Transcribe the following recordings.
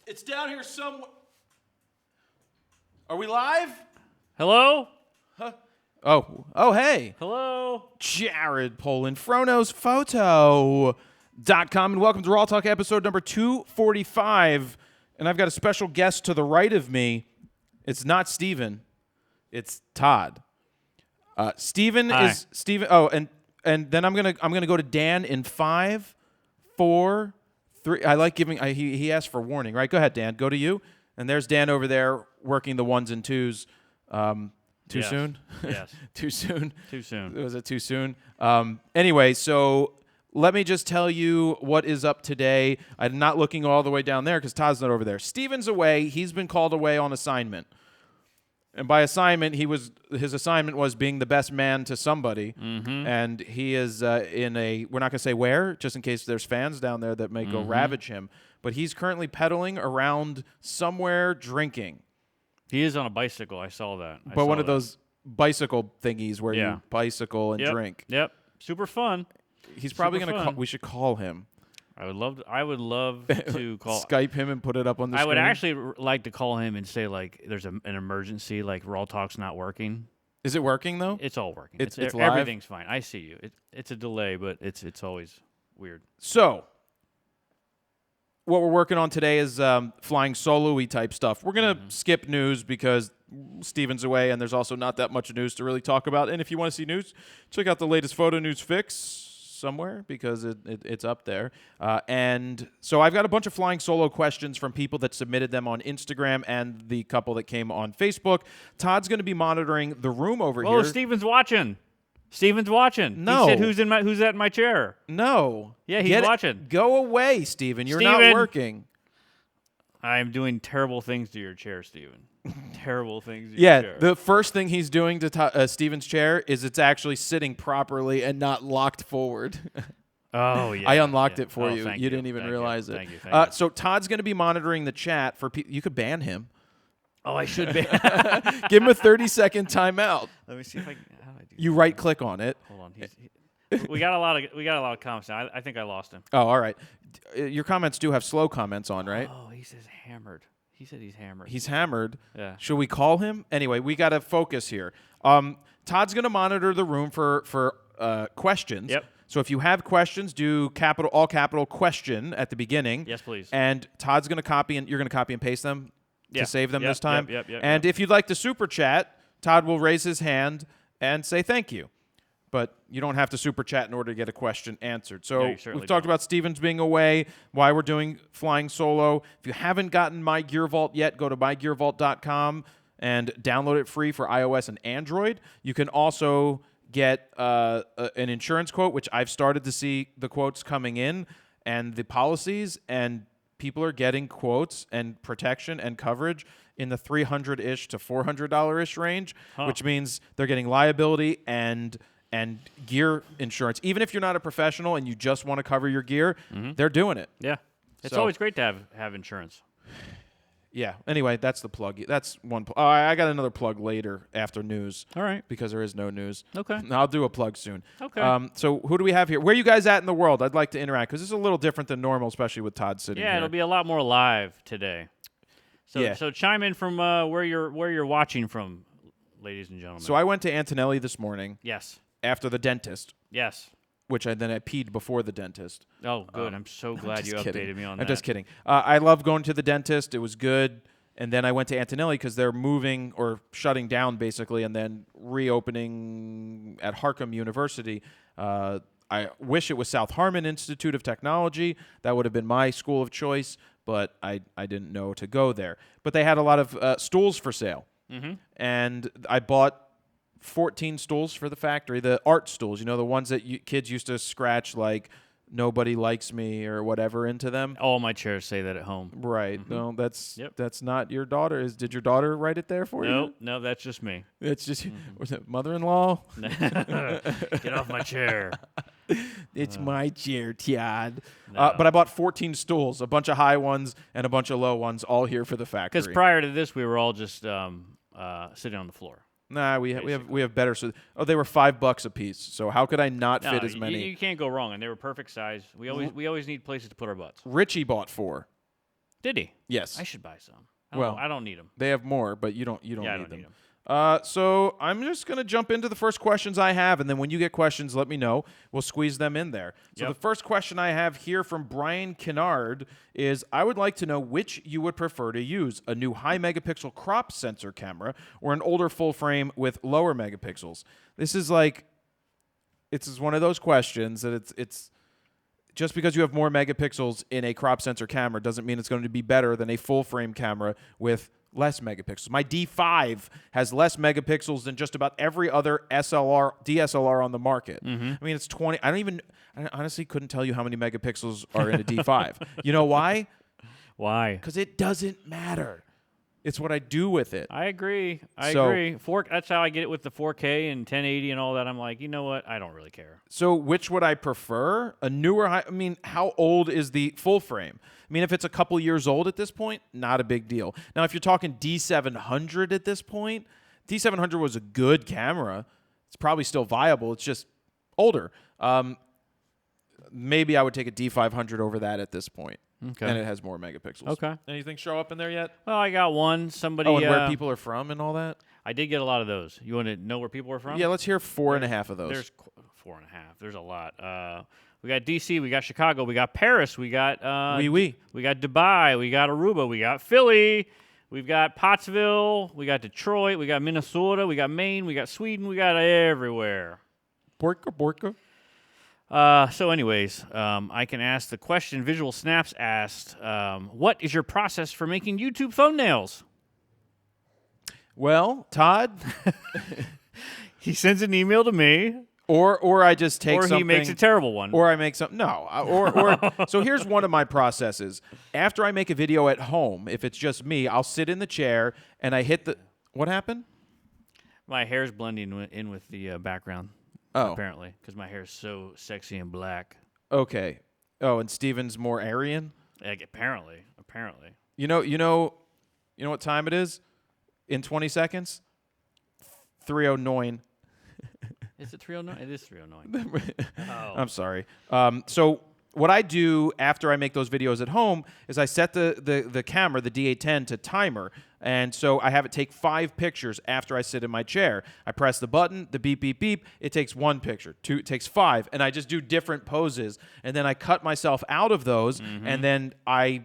It's down here somewhere. Are we live? Hello? Huh? Oh, hey. Hello? Jared Poland, FronosPhoto.com, and welcome to RAWtalk episode number 245. And I've got a special guest to the right of me. It's not Steven. It's Todd. Steven Hi. is Steven. Oh, and then I'm gonna go to Dan in 5, 4, 3. I like giving. He asked for warning, right? Go ahead, Dan. Go to you. And there's Dan over there working the ones and twos. Too Yes. soon? Yes. Too soon? Too soon. Was it too soon? Anyway, so let me just tell you what is up today. I'm not looking all the way down there because Todd's not over there. Steven's away. He's been called away on assignment. And by assignment, his assignment was being the best man to somebody. Mm-hmm. And he is in a, we're not going to say where, just in case there's fans down there that may go ravage him. But he's currently pedaling around somewhere drinking. He is on a bicycle. I saw that. But one of those bicycle thingies where Yeah. you bicycle and drink. Yep. Super fun. He's probably Super going to fun. we should call him. I would love to call. Skype him and put it up on the screen. I would actually like to call him and say, like, there's an emergency, like RAWtalk's not working. Is it working, though? It's all working. It's live? Everything's fine. I see you. It's a delay, but it's always weird. So, what we're working on today is flying solo-y type stuff. We're going to skip news because Steven's away, and there's also not that much news to really talk about. And if you want to see news, check out the latest photo news fix somewhere because it's up there. And so I've got a bunch of flying solo questions from people that submitted them on Instagram and the couple that came on Facebook. Todd's going to be monitoring the room over here. Oh, Steven's watching. Steven's watching. No. He said, who's at my chair? No. Yeah, he's watching. Go away, Steven. You're not Steven. working. I am doing terrible things to your chair, Steven. Terrible things to your chair. Yeah, the first thing he's doing to Steven's chair is it's actually sitting properly and not locked forward. Oh, yeah. I unlocked it for Oh, you. thank You didn't even realize it. Thank you. So Todd's going to be monitoring the chat for people. You could ban him. Oh, I should be. Give him a 30-second timeout. Let me see if I can. How do I do You that? right-click on it. Hold on. We got a lot of comments now. I think I lost him. Oh, all right. Your comments do have slow comments on, right? Oh, he says hammered. He said he's hammered. He's hammered. Yeah. Should we call him? Anyway, we got to focus here. Todd's going to monitor the room for questions. Yep. So if you have questions, do all capital question at the beginning. Yes, please. And Todd's going to copy and you're going to copy and paste them to save them this time. Yep. And if you'd like to super chat, Todd will raise his hand and say thank you. But you don't have to super chat in order to get a question answered. So we've talked about Steven's being away, why we're doing flying solo. If you haven't gotten My Gear Vault yet, go to mygearvault.com and download it free for iOS and Android. You can also get an insurance quote, which I've started to see the quotes coming in and the policies, and people are getting quotes and protection and coverage in the $300-ish to $400-ish range, which means they're getting liability and gear insurance. Even if you're not a professional and you just want to cover your gear, they're doing it. Yeah. It's So- always great to have insurance. Yeah. Anyway, that's the plug. That's one. I got another plug later after news. All right. Because there is no news. Okay. I'll do a plug soon. Okay. So who do we have here? Where are you guys at in the world? I'd like to interact because this is a little different than normal, especially with Todd sitting here. Yeah, it'll be a lot more live today. So chime in from where you're watching from, ladies and gentlemen. So I went to Antonelli this morning Yes. after the dentist, Yes. which I peed before the dentist. Oh, good. I'm so glad you updated me on that. I'm just kidding. I love going to the dentist. It was good. And then I went to Antonelli because they're moving or shutting down, basically, and then reopening at Harcum University. I wish it was South Harmon Institute of Technology. That would have been my school of choice, but I didn't know to go there. But they had a lot of stools for sale. Mm-hmm. And I bought 14 stools for the factory, the art stools, the ones that kids used to scratch like "Nobody Likes Me" or whatever into them. All my chairs say that at home. Right. No, that's not your daughter. Did your daughter write it there for you? No, that's just me. It's just was it mother-in-law? Get off my chair. It's my chair, Todd. No. But I bought 14 stools, a bunch of high ones and a bunch of low ones, all here for the factory. Because prior to this, we were all just sitting on the floor. Nah, we have better. So they were $5 a piece. So how could I not fit as many? You can't go wrong, and they were perfect size. We always need places to put our butts. Richie bought 4. Did he? Yes. I should buy some. I don't need them. They have more, but you don't need them. Need them. So I'm just going to jump into the first questions I have, and then when you get questions, let me know. We'll squeeze them in there. So the first question I have here from Brian Kennard is, I would like to know which you would prefer to use, a new high megapixel crop sensor camera or an older full frame with lower megapixels. This is one of those questions that it's just because you have more megapixels in a crop sensor camera doesn't mean it's going to be better than a full frame camera with less megapixels. My D5 has less megapixels than just about every other DSLR on the market. I mean, it's 20. I honestly couldn't tell you how many megapixels are in a D5. You know why? Why? Because it doesn't matter. It's what I do with it. I agree. I agree. That's how I get it with the 4K and 1080 and all that. I'm like, you know what? I don't really care. So which would I prefer? A newer how old is the full frame? I mean, if it's a couple years old at this point, not a big deal. Now, if you're talking D700 at this point, D700 was a good camera. It's probably still viable. It's just older. Maybe I would take a D500 over that at this point. Okay. And it has more megapixels. Okay. Anything show up in there yet? Well, I got one. Somebody. Oh, and where people are from and all that? I did get a lot of those. You want to know where people are from? Yeah, let's hear 4.5 of those. There's 4.5. There's a lot. We got D.C., we got Chicago, we got Paris, we got we got Dubai, we got Aruba, we got Philly, we've got Pottsville, we got Detroit, we got Minnesota, we got Maine, we got Sweden, we got everywhere. Borka. So anyways, I can ask the question Visual Snaps asked, what is your process for making YouTube thumbnails? Well, Todd, he sends an email to me. Or I just take something. Or he makes a terrible one. Or I make something. No. So here's one of my processes. After I make a video at home, if it's just me, I'll sit in the chair and I hit the... What happened? My hair's blending in with the background. Oh. Apparently, because my hair's so sexy and black. Okay. Oh, and Steven's more Aryan? Apparently. You know what time it is? In 20 seconds? 3:09. Is it 3:09? It is 3:09. Oh. I'm sorry. So what I do after I make those videos at home is I set the camera, the D810, to timer. And so I have it take 5 pictures after I sit in my chair. I press the button, the beep, beep, beep. It takes 1 picture. 2, it takes 5. And I just do different poses. And then I cut myself out of those. And then I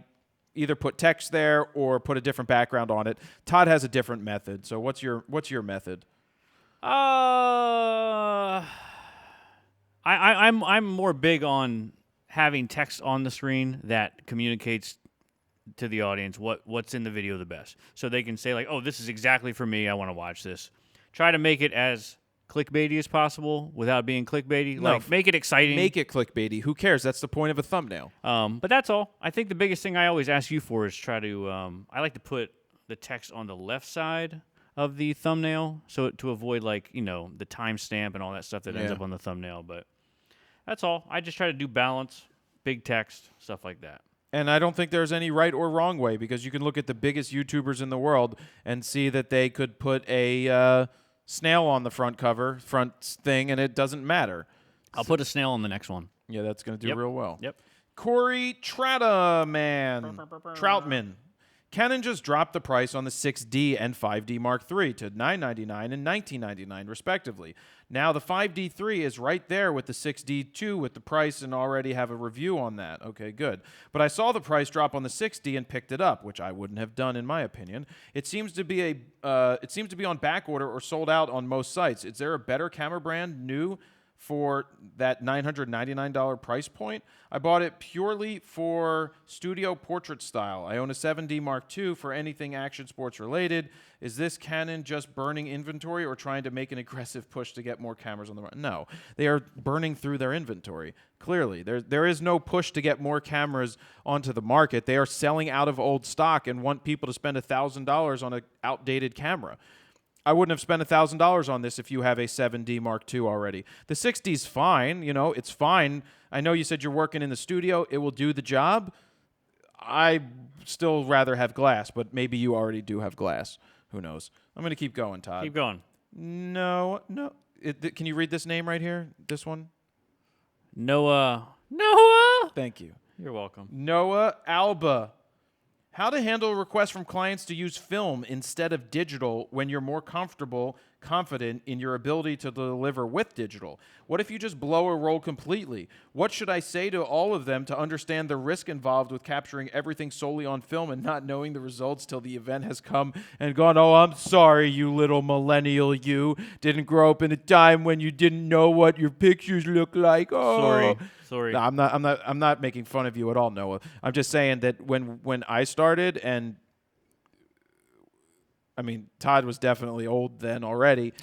either put text there or put a different background on it. Todd has a different method. So what's your method? I'm more big on having text on the screen that communicates to the audience what's in the video the best. So they can say like, oh, this is exactly for me. I want to watch this. Try to make it as clickbaity as possible without being clickbaity. No, like, make it exciting. Make it clickbaity. Who cares? That's the point of a thumbnail. But that's all. I think the biggest thing I always ask you for is try to, I like to put the text on the left side of the thumbnail, so to avoid the timestamp and all that stuff that ends up on the thumbnail. But that's all. I just try to do balance, big text, stuff like that. And I don't think there's any right or wrong way, because you can look at the biggest YouTubers in the world and see that they could put a snail on the front thing, and it doesn't matter. I'll put a snail on the next one. Yeah, that's going to do real well. Yep. Corey Troutman. Canon just dropped the price on the 6D and 5D Mark III to $999 and $1999, respectively. Now, the 5D3 is right there with the 6D2 with the price, and already have a review on that. Okay, good. But I saw the price drop on the 6D and picked it up, which I wouldn't have done in my opinion. It seems to be on back order or sold out on most sites. Is there a better camera brand new for that $999 price point? I bought it purely for studio portrait style. I own a 7D Mark II for anything action sports related. Is this Canon just burning inventory or trying to make an aggressive push to get more cameras on the market? No, they are burning through their inventory. Clearly, there is no push to get more cameras onto the market. They are selling out of old stock and want people to spend $1,000 on an outdated camera. I wouldn't have spent $1,000 on this if you have a 7D Mark II already. The 6D's fine, it's fine. I know you said you're working in the studio. It will do the job. I still rather have glass, but maybe you already do have glass. Who knows? I'm going to keep going, Todd. Keep going. No. Can you read this name right here? This one? Noah. Thank you. You're welcome. Noah Alba. How to handle requests from clients to use film instead of digital when you're more confident in your ability to deliver with digital. What if you just blow a roll completely? What should I say to all of them to understand the risk involved with capturing everything solely on film and not knowing the results till the event has come and gone? Oh, I'm sorry, you little millennial, you didn't grow up in a time when you didn't know what your pictures look like. Oh. Sorry. No, I'm not making fun of you at all, Noah. I'm just saying that when I started, and I mean Todd was definitely old then already.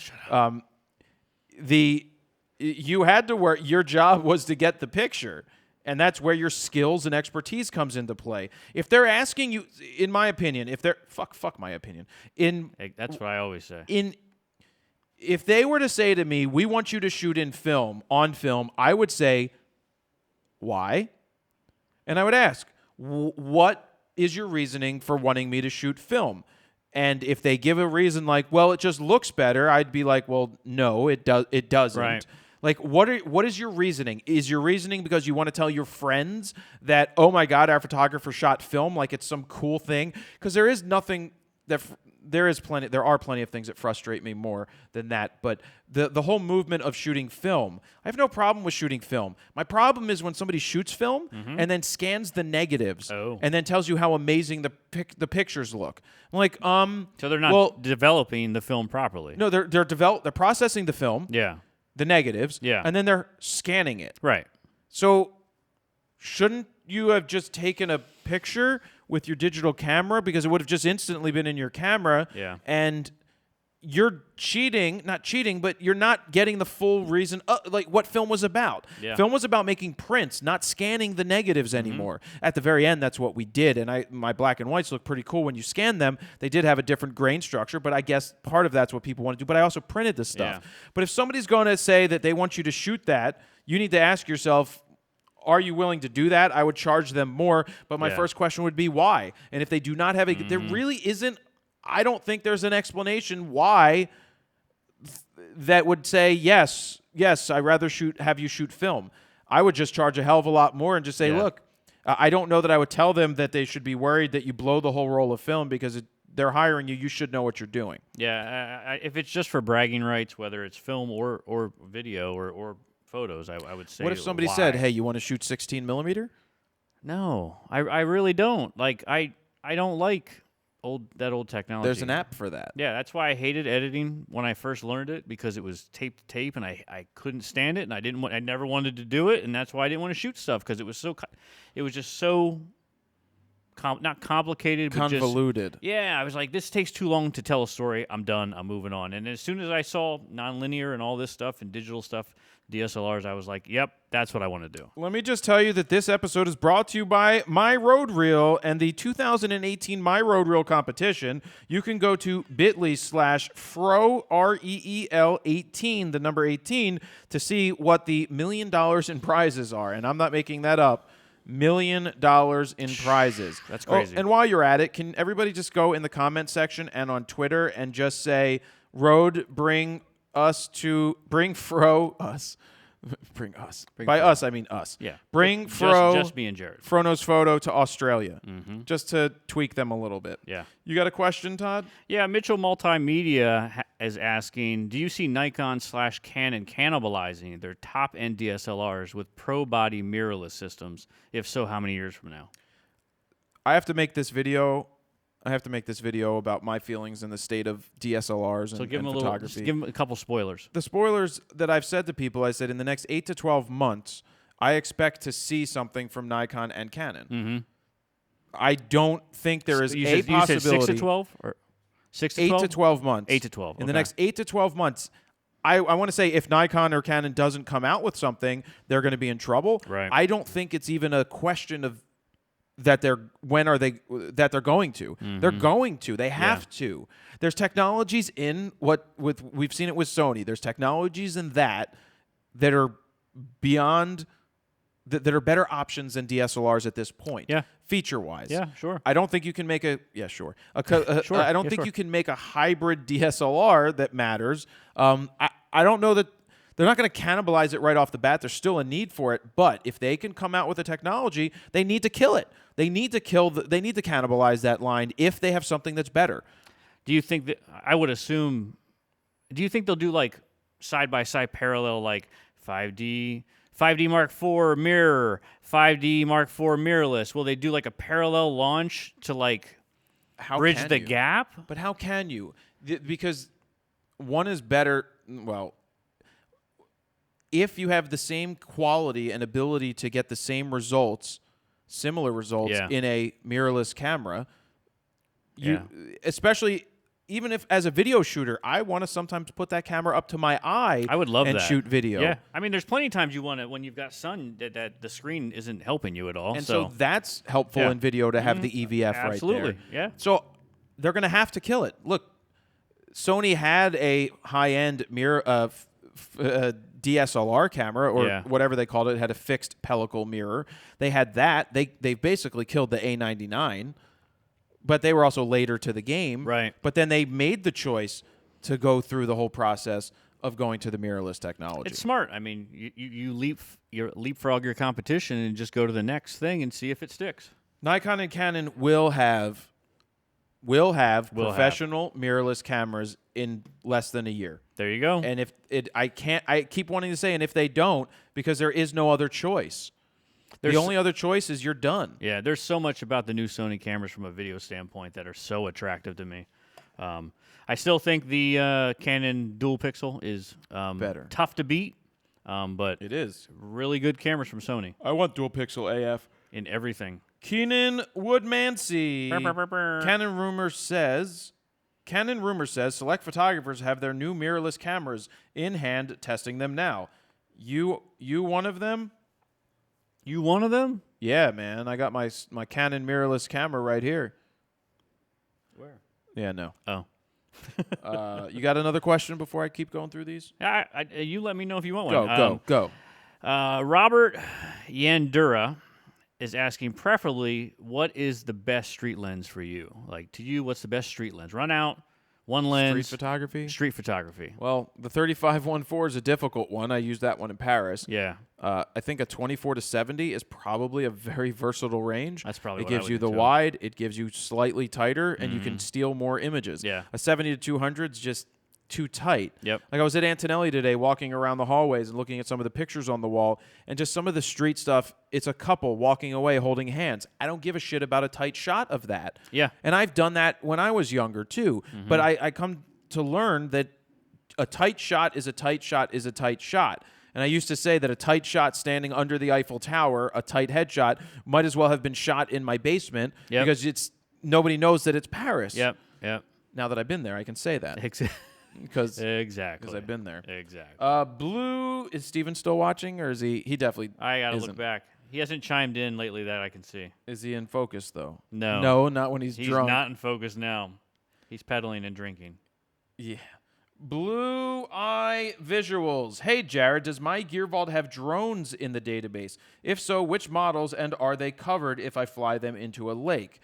You had to work. Your job was to get the picture, and that's where your skills and expertise comes into play. If they're asking you, in my opinion, if they're fuck my opinion, that's what I always say. If they were to say to me, "We want you to shoot on film," I would say, why? And I would ask, what is your reasoning for wanting me to shoot film? And if they give a reason like, well, it just looks better, I'd be like, well, no, it doesn't. Right. Like, what is your reasoning? Is your reasoning because you want to tell your friends that, oh my God, our photographer shot film, like it's some cool thing? Because there is nothing that there are plenty of things that frustrate me more than that. But the whole movement of shooting film, I have no problem with shooting film. My problem is when somebody shoots film and then scans the negatives and then tells you how amazing the pictures look. I'm like, so they're not developing the film properly. No, they're processing the film. Yeah. The negatives. Yeah. And then they're scanning it. Right. So shouldn't you have just taken a picture with your digital camera, because it would have just instantly been in your camera? Yeah. And you're not cheating, but you're not getting the full reason, like what film was about. Yeah. Film was about making prints, not scanning the negatives anymore. At the very end, that's what we did. And my black and whites look pretty cool when you scan them. They did have a different grain structure, but I guess part of that's what people want to do. But I also printed the stuff. Yeah. But if somebody's going to say that they want you to shoot that, you need to ask yourself, are you willing to do that? I would charge them more, but my first question would be why? And if they do not have there really isn't, I don't think there's an explanation why that would say, yes, I'd rather have you shoot film. I would just charge a hell of a lot more and just say, look, I don't know that I would tell them that they should be worried that you blow the whole roll of film, because they're hiring you. You should know what you're doing. Yeah, if it's just for bragging rights, whether it's film or video or photos, I would say. What if somebody said, hey, you want to shoot 16 millimeter? No, I really don't. Like, I don't like that old technology. There's an app for that. Yeah, that's why I hated editing when I first learned it, because it was tape to tape, and I couldn't stand it, and I never wanted to do it, and that's why I didn't want to shoot stuff, because it was just so not complicated, but convoluted. I was like, this takes too long to tell a story. I'm done. I'm moving on. And as soon as I saw nonlinear and all this stuff and digital stuff, DSLRs, I was like, yep, that's what I want to do. Let me just tell you that this episode is brought to you by MyRodeReel and the 2018 MyRodeReel Competition. You can go to bit.ly/FRO, REEL 18, the number 18, to see what the $1 million in prizes are. And I'm not making that up. $1 million in prizes. That's crazy. And while you're at it, can everybody just go in the comment section and on Twitter and just say, Rode, bring Fro us. Bring us. By us, I mean us. Yeah. Bring Fro. Just me and Jared. Frono's photo to Australia. Just to tweak them a little bit. Yeah. You got a question, Todd? Yeah. Mitchell Multimedia is asking, do you see Nikon/Canon cannibalizing their top-end DSLRs with pro-body mirrorless systems? If so, how many years from now? I have to make this video about my feelings in the state of DSLRs and photography. Just give them a couple spoilers. The spoilers that I've said to people, I said in the next 8 to 12 months, I expect to see something from Nikon and Canon. I don't think there is a possibility. You said 6 to 12? Or 6 to 12? 8 to 12 months. 8 to 12. In the next 8 to 12 months, I want to say if Nikon or Canon doesn't come out with something, they're going to be in trouble. Right. I don't think it's even a question of that they're going to. They're going to. They have to. There's technologies in we've seen it with Sony. There's technologies in that are beyond that are better options than DSLRs at this point. Yeah. Feature-wise. Yeah, sure. I don't think you can make I don't think you can make a hybrid DSLR that matters. I don't know that they're not going to cannibalize it right off the bat. There's still a need for it, but if they can come out with a technology, they need to kill it. They need to they need to cannibalize that line if they have something that's better. Do you think that I would assume? Do you think they'll do like side by side parallel, like 5D Mark IV mirror, 5D Mark IV mirrorless? Will they do like a parallel launch to like bridge the gap? But how can you? Because one is better. Well, if you have the same quality and ability to get the same results, similar results in a mirrorless camera, especially even if as a video shooter, I want to sometimes put that camera up to my eye. I would love and that. shoot video. Yeah, I mean, there's plenty of times you want to when you've got sun that the screen isn't helping you at all. And so that's helpful in video to have the EVF Absolutely. right there. Yeah. So they're going to have to kill it. Look, Sony had a high-end mirror DSLR camera or whatever they called it. It had a fixed pellicle mirror. They had that. They basically killed the A99. But they were also later to the game. Right. But then they made the choice to go through the whole process of going to the mirrorless technology. It's smart. I mean, you leapfrog your competition and just go to the next thing and see if it sticks. Nikon and Canon will have professional mirrorless cameras in less than a year. There you go. And I keep wanting to say, and if they don't, because there is no other choice. The only other choice is you're done. Yeah, there's so much about the new Sony cameras from a video standpoint that are so attractive to me. I still think the Canon dual pixel is better. Tough to beat, but it is. Really good cameras from Sony. I want dual pixel AF. In everything. Keenan Woodmancy. Canon rumor says select photographers have their new mirrorless cameras in hand testing them now. You one of them? You one of them? Yeah, man. I got my Canon mirrorless camera right here. Where? Yeah, no. Oh. You got another question before I keep going through these? You let me know if you want one. Go. Robert Yandura is asking, preferably, what is the best street lens for you? Like, to you, what's the best street lens? Run out, one lens. Street photography? Street photography. Well, the 35-1.4 is a difficult one. I used that one in Paris. Yeah. I think a 24-70 is probably a very versatile range. That's probably what I would do. It gives you the wide. It gives you slightly tighter, and you can steal more images. Yeah. A 70-200 is just too tight. Yep. Like I was at Antonelli today walking around the hallways and looking at some of the pictures on the wall, and just some of the street stuff, it's a couple walking away holding hands. I don't give a shit about a tight shot of that. Yeah. And I've done that when I was younger too. But I come to learn that a tight shot is a tight shot is a tight shot. And I used to say that a tight shot standing under the Eiffel Tower, a tight headshot, might as well have been shot in my basement because nobody knows that it's Paris. Yep. Now that I've been there, I can say that. Because I've been there. Exactly. Blue, is Steven still watching, or is he? He definitely. I gotta look back. He hasn't chimed in lately that I can see. Is he in focus though? No, not when he's drunk. He's not in focus now. He's pedaling and drinking. Yeah. Blue Eye Visuals. Hey, Jared, does My Gear Vault have drones in the database? If so, which models, and are they covered if I fly them into a lake?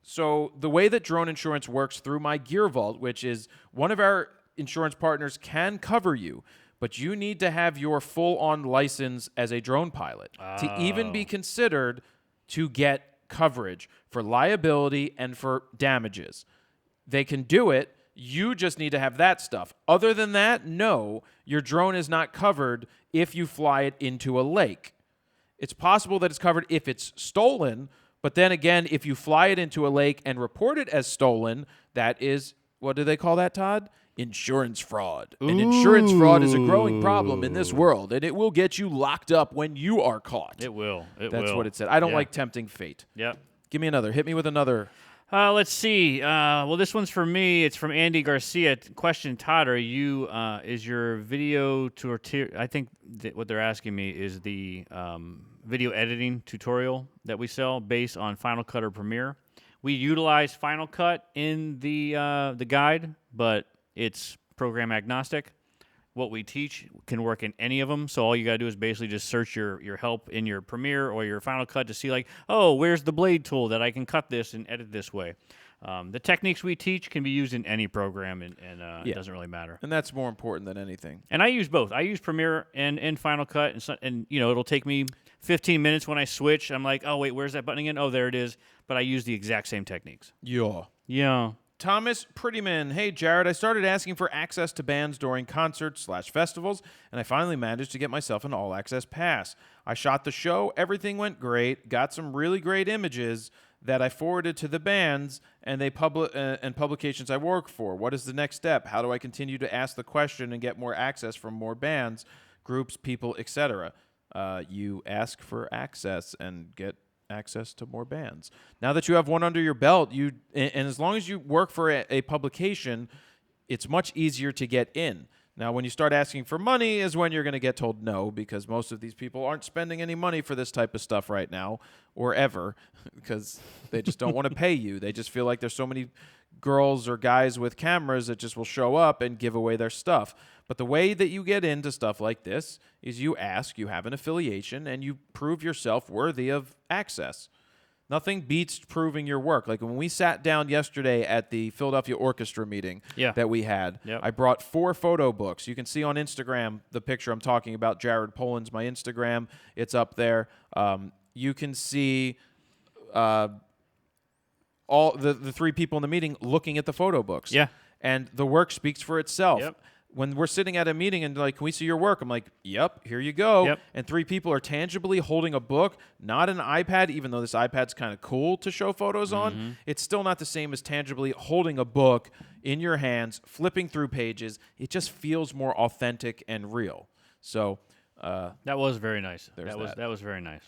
So the way that drone insurance works through My Gear Vault, which is one of our insurance partners, can cover you, but you need to have your full-on license as a drone pilot to even be considered to get coverage for liability and for damages. They can do it. You just need to have that stuff. Other than that, no, your drone is not covered if you fly it into a lake. It's possible that it's covered if it's stolen, but then again, if you fly it into a lake and report it as stolen, that is, what do they call that, Todd? Insurance fraud. Ooh. And insurance fraud is a growing problem in this world, and it will get you locked up when you are caught. It will. That's what it said. I don't like tempting fate. Yep. Give me another. Hit me with another. Let's see. Well, this one's for me. It's from Andy Garcia. Question, Todd, are you, is your video I think what they're asking me is the video editing tutorial that we sell based on Final Cut or Premiere. We utilize Final Cut in the guide, but it's program agnostic. What we teach can work in any of them, so all you got to do is basically just search your help in your Premiere or your Final Cut to see, like, oh, where's the blade tool that I can cut this and edit this way. The techniques we teach can be used in any program, and it doesn't really matter. And that's more important than anything. And I use both. I use Premiere and Final Cut, and it'll take me 15 minutes when I switch. I'm like, oh, wait, where's that button again? Oh, there it is. But I use the exact same techniques. Yeah. Thomas Prettyman. Hey, Jared, I started asking for access to bands during concerts/festivals, and I finally managed to get myself an all-access pass. I shot the show. Everything went great. Got some really great images that I forwarded to the bands and publications I work for. What is the next step? How do I continue to ask the question and get more access from more bands, groups, people, etc.? You ask for access and get access to more bands. Now that you have one under your belt, and as long as you work for a publication, it's much easier to get in. Now, when you start asking for money is when you're going to get told no, because most of these people aren't spending any money for this type of stuff right now or ever, because they just don't want to pay you. They just feel like there's so many girls or guys with cameras that just will show up and give away their stuff. But the way that you get into stuff like this is you ask, you have an affiliation, and you prove yourself worthy of access. Nothing beats proving your work. Like when we sat down yesterday at the Philadelphia Orchestra meeting that we had, I brought 4 photo books. You can see on Instagram the picture I'm talking about. Jared Poland's my Instagram. It's up there. You can see all the 3 people in the meeting looking at the photo books. Yeah. And the work speaks for itself. Yep. When we're sitting at a meeting and like, can we see your work? I'm like, yep, here you go. Yep. And 3 people are tangibly holding a book, not an iPad, even though this iPad's kind of cool to show photos on. It's still not the same as tangibly holding a book in your hands, flipping through pages. It just feels more authentic and real. So that was very nice. That was very nice.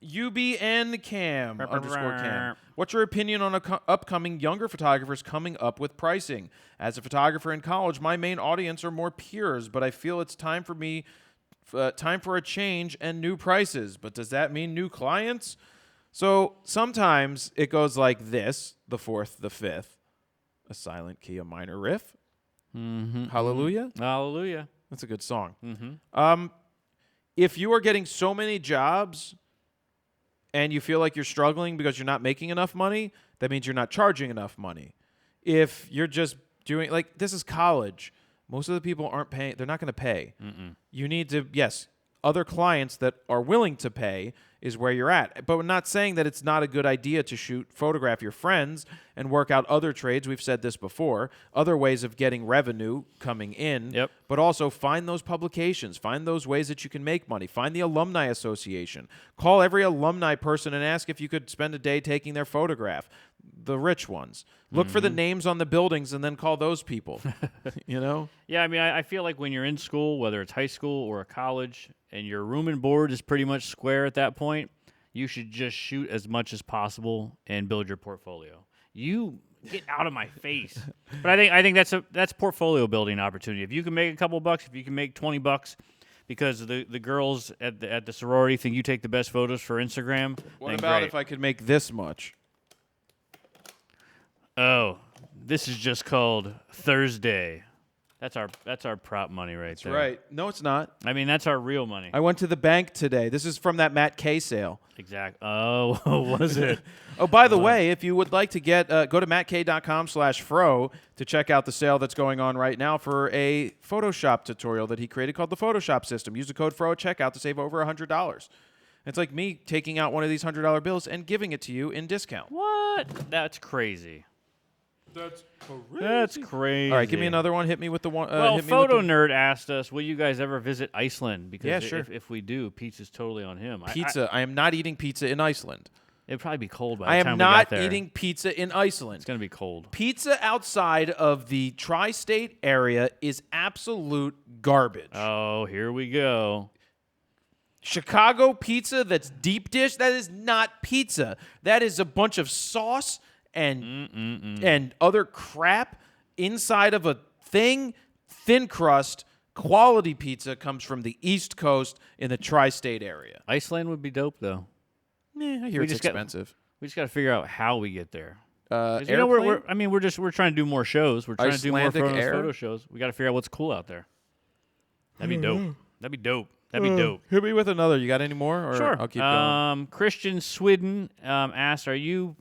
UBN Cam _Cam. What's your opinion on upcoming younger photographers coming up with pricing? As a photographer in college, my main audience are more peers, but I feel it's time for a change and new prices. But does that mean new clients? So sometimes it goes like this: the 4th, the 5th, a silent key, a minor riff. Hallelujah. Hallelujah. That's a good song. If you are getting so many jobs and you feel like you're struggling because you're not making enough money, that means you're not charging enough money. If you're just doing, like, this is college. Most of the people aren't paying. They're not going to pay. You need to, other clients that are willing to pay is where you're at. But we're not saying that it's not a good idea to photograph your friends and work out other trades. We've said this before. Other ways of getting revenue coming in. Yep. But also find those publications. Find those ways that you can make money. Find the alumni association. Call every alumni person and ask if you could spend a day taking their photograph. The rich ones. Look for the names on the buildings and then call those people. You know? Yeah, I mean, I feel like when you're in school, whether it's high school or a college, and your room and board is pretty much square at that point, you should just shoot as much as possible and build your portfolio. You get out of my face. But I think that's portfolio building opportunity. If you can make a couple bucks, if you can make $20 because the girls at the sorority think you take the best photos for Instagram, what about if I could make this much? Oh, this is just called Thursday. That's our prop money right there. That's right. No, it's not. I mean, that's our real money. I went to the bank today. This is from that Matt K sale. Exactly. Oh, was it? Oh, by the way, if you would like to go to mattkay.com/fro to check out the sale that's going on right now for a Photoshop tutorial that he created called the Photoshop System. Use the code FRO at checkout to save over $100. It's like me taking out one of these $100 bills and giving it to you in discount. What? That's crazy. That's crazy. That's crazy. All right, give me another one. Hit me with the one. Well, Photo Nerd asked us, will you guys ever visit Iceland? Because yeah, sure. if we do, pizza's totally on him. Pizza. I am not eating pizza in Iceland. It'd probably be cold by the time I am we got not there. eating pizza in Iceland. It's going to be cold. Pizza outside of the tri-state area is absolute garbage. Oh, here we go. Chicago pizza that's deep dish, that is not pizza. That is a bunch of sauce and other crap inside of a thing. Thin crust, quality pizza comes from the East Coast in the tri-state area. Iceland would be dope, though. I hear it's expensive. We just got to figure out how we get there. You know, we're trying to do more shows. We're trying to do more photo shows. We got to figure out what's cool out there. That'd be dope. That'd be dope. That'd be dope. Hit me with another. You got any more? Or Sure. I'll keep going. Christian Sweden asked, "Are you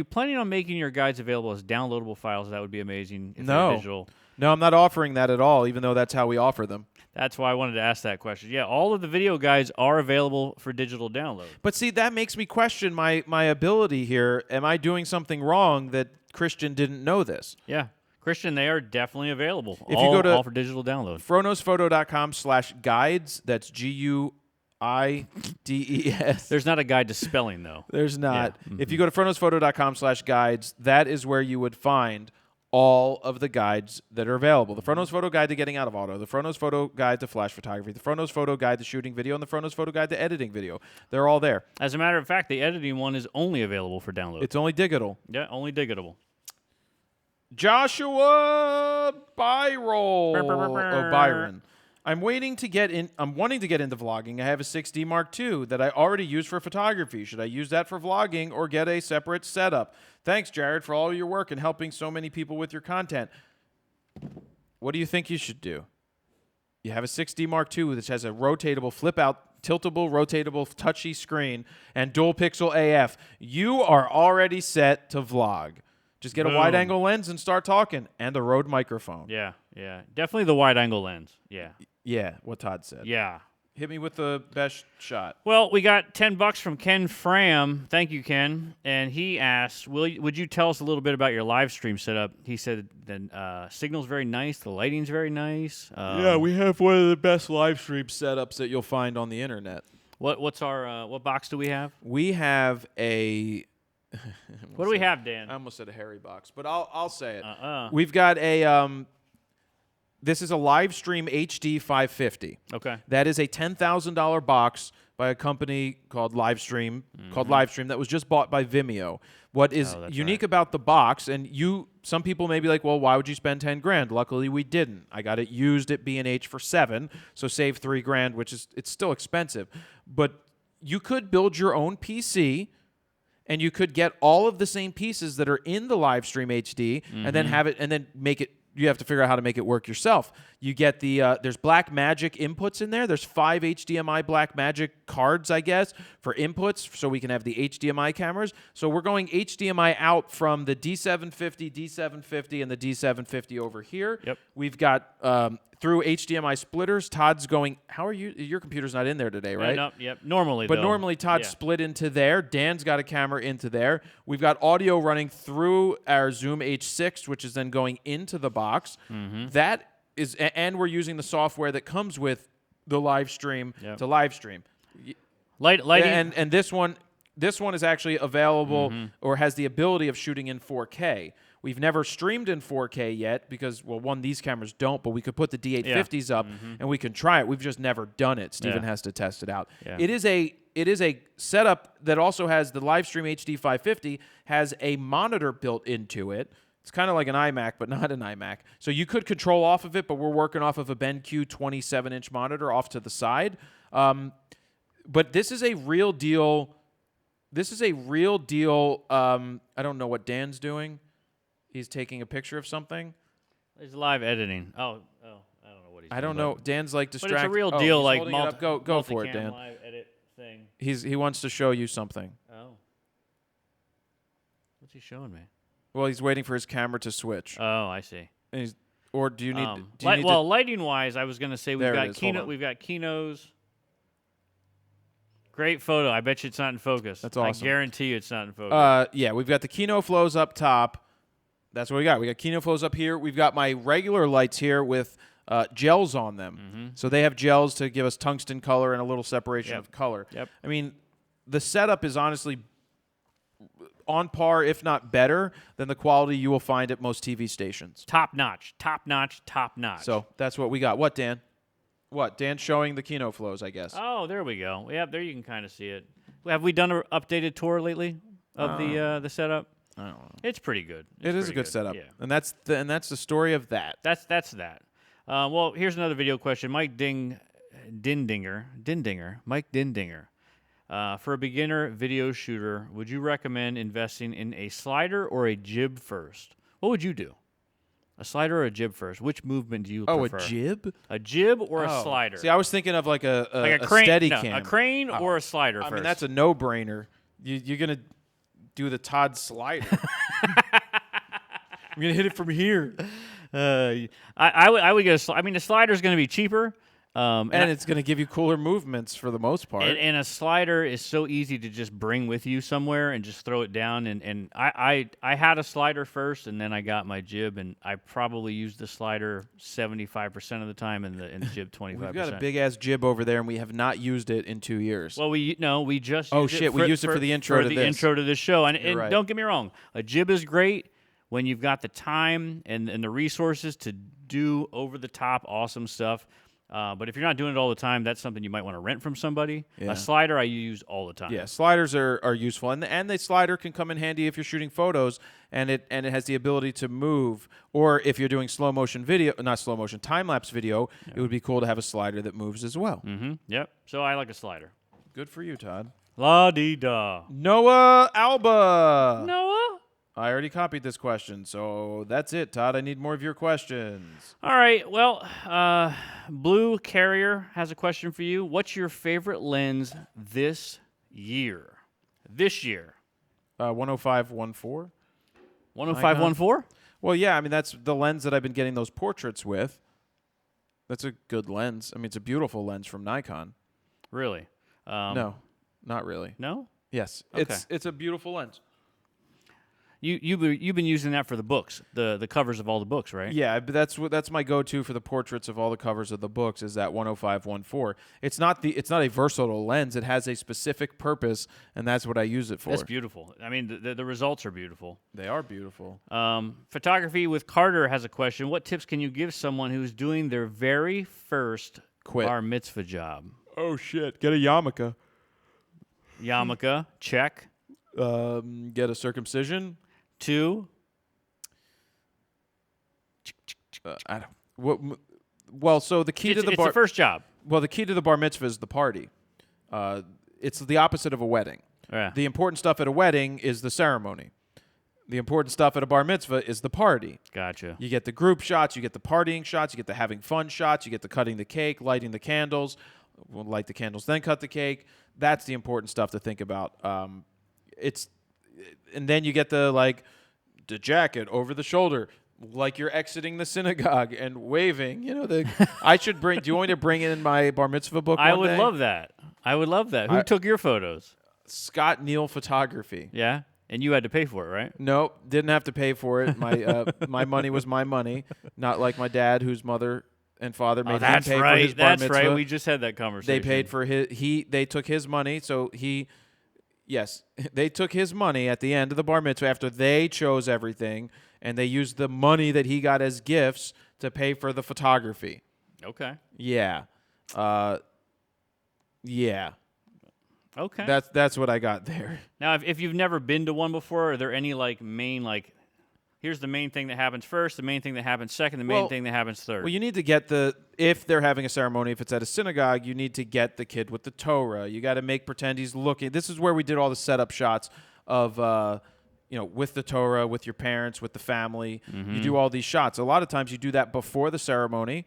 planning on making your guides available as downloadable files? That would be amazing. If they're digital." No, I'm not offering that at all, even though that's how we offer them. That's why I wanted to ask that question. Yeah, all of the video guides are available for digital download. But see, that makes me question my ability here. Am I doing something wrong that Christian didn't know this? Yeah. Christian, they are definitely available. If you go to all for digital download. FronosPhoto.com/guides, that's GUIDES. There's not a guide to spelling, though. There's not. Yeah. If you go to FronosPhoto.com/guides, that is where you would find all of the guides that are available. The Fronos Photo Guide to Getting Out of Auto, the Fronos Photo Guide to Flash Photography, the Fronos Photo Guide to Shooting Video, and the Fronos Photo Guide to Editing Video. They're all there. As a matter of fact, the editing one is only available for download. It's only digital. Yeah, only digitable. Joshua Byron. I'm wanting to get into vlogging. I have a 6D Mark II that I already use for photography. Should I use that for vlogging or get a separate setup? Thanks, Jared, for all your work and helping so many people with your content. What do you think you should do? You have a 6D Mark II which has a rotatable, flip-out, tiltable, rotatable, touchy screen and dual pixel AF. You are already set to vlog. Just get a wide-angle lens and start talking, and a Rode microphone. Yeah, yeah. Definitely the wide-angle lens. Yeah. Yeah, what Todd said. Yeah. Hit me with the best shot. Well, we got $10 from Ken Fram. Thank you, Ken. And he asked, would you tell us a little bit about your live stream setup? He said the signal's very nice, the lighting's very nice. Yeah, we have one of the best live stream setups that you'll find on the internet. What's our what box do we have? We have a... What do we have, Dan? I almost said a hairy box, but I'll say it. We've got a... This is a Livestream HD 550. Okay. That is a $10,000 box by a company called Livestream, that was just bought by Vimeo. What is unique about the box, and some people may be like, well, why would you spend 10 grand? Luckily, we didn't. I got it used at B&H for 7, so save 3 grand, it's still expensive. But you could build your own PC, and you could get all of the same pieces that are in the Livestream HD, and then have it, and then make it. You have to figure out how to make it work yourself. You get the there's Blackmagic inputs in there. There's 5 HDMI Blackmagic cards, I guess, for inputs, so we can have the HDMI cameras. So we're going HDMI out from the D750, D750, and the D750 over here. Yep. We've got through HDMI splitters. Todd's going. How are you? Your computer's not in there today, right? No, yep. Normally, but normally Todd's split into there. Dan's got a camera into there. We've got audio running through our Zoom H6, which is then going into the box. That is, and we're using the software that comes with the live stream to live stream. Lighting, and this one is actually available or has the ability of shooting in 4K. We've never streamed in 4K yet because, well, one, these cameras don't, but we could put the D850s up and we can try it. We've just never done it. Steven has to test it out. Yeah. It is a setup that also has the Livestream HD 550, has a monitor built into it. It's kind of like an iMac, but not an iMac. So you could control off of it, but we're working off of a BenQ 27-inch monitor off to the side. But this is a real deal. I don't know what Dan's doing. He's taking a picture of something. He's live editing. I don't know what he's doing. I don't know. Dan's like distracted. But it's a real deal, like go for it, Dan. Live edit thing. He wants to show you something. Oh. What's he showing me? Well, he's waiting for his camera to switch. Oh, I see. Or do you need? Lighting-wise, I was going to say we've got Kino's. Great photo. I bet you it's not in focus. That's awesome. I guarantee you it's not in focus. Yeah, we've got the Kino flows up top. That's what we got. We got Kino flows up here. We've got my regular lights here with gels on them. So they have gels to give us tungsten color and a little separation of color. Yep. I mean, the setup is honestly on par, if not better, than the quality you will find at most TV stations. Top notch. So that's what we got. What, Dan? What? Dan's showing the Kino flows, I guess. Oh, there we go. Yeah, there you can kind of see it. Have we done an updated tour lately of the setup? I don't know. It's pretty good. It is a good setup. Yeah. And that's the story of that. That's that. Well, here's another video question. Mike Dindinger. For a beginner video shooter, would you recommend investing in a slider or a jib first? What would you do? A slider or a jib first? Which movement do you prefer? A jib? A jib or a slider? See, I was thinking of like a crane, steady no, cam. a crane or a slider first. I mean, that's a no-brainer. You're going to do the Todd slider. I'm going to hit it from here. I would get I mean, the slider's going to be cheaper. And it's going to give you cooler movements for the most part. And a slider is so easy to just bring with you somewhere and just throw it down. And I had a slider first, and then I got my jib, and I probably used the slider 75% of the time and the jib 25%. We've got a big-ass jib over there, and we have not used it in 2 years. Well, we just we used it for the intro to this. intro to this show. And right. Don't get me wrong, a jib is great when you've got the time and the resources to do over-the-top awesome stuff. But if you're not doing it all the time, that's something you might want to rent from somebody. Yeah. A slider I use all the time. Yeah, sliders are useful, and the slider can come in handy if you're shooting photos, and it has the ability to move. Or if you're doing time lapse video, it would be cool to have a slider that moves as well. Mm-hmm. Yep. So I like a slider. Good for you, Todd. La dee da. Noah Alba. Noah. I already copied this question, so that's it, Todd. I need more of your questions. All right. Well, Blue Carrier has a question for you. What's your favorite lens this year? 105-14. 105-14? Well, yeah. I mean, that's the lens that I've been getting those portraits with. That's a good lens. I mean, it's a beautiful lens from Nikon. Really? No, not really. No? Yes. Okay. It's a beautiful lens. You've been using that for the books, the covers of all the books, right? Yeah, but that's my go-to for the portraits of all the covers of the books is that 105-14. It's not a versatile lens. It has a specific purpose, and that's what I use it for. That's beautiful. I mean, the results are beautiful. They are beautiful. Photography with Carter has a question. What tips can you give someone who's doing their very first bar mitzvah job? Oh shit! Get a yarmulke. Yarmulke, check. Get a circumcision. 2. I don't. Well, so the key to the it's the first job. Well, the key to the bar mitzvah is the party. It's the opposite of a wedding. Yeah. The important stuff at a wedding is the ceremony. The important stuff at a bar mitzvah is the party. Gotcha. You get the group shots, you get the partying shots, you get the having fun shots, you get the cutting the cake, lighting the candles. We'll light the candles, then cut the cake. That's the important stuff to think about. And then you get the jacket over the shoulder, like you're exiting the synagogue and waving. You know, I should bring. Do you want me to bring in my bar mitzvah book? I would love that. Who took your photos? Scott Neal Photography. Yeah, and you had to pay for it, right? Nope, didn't have to pay for it. My money was my money, not like my dad, whose mother and father made him pay for his bar mitzvah. That's right. We just had that conversation. They paid for They took his money, so he. Yes, they took his money at the end of the bar mitzvah after they chose everything, and they used the money that he got as gifts to pay for the photography. Okay. Yeah. Yeah. Okay. That's what I got there. Now, if you've never been to one before, are there any main here's the main thing that happens first, the main thing that happens second, the main thing that happens third? Well, you need to get if they're having a ceremony, if it's at a synagogue, you need to get the kid with the Torah. You got to make pretend he's looking. This is where we did all the setup shots of, with the Torah, with your parents, with the family. Mm-hmm. You do all these shots. A lot of times you do that before the ceremony,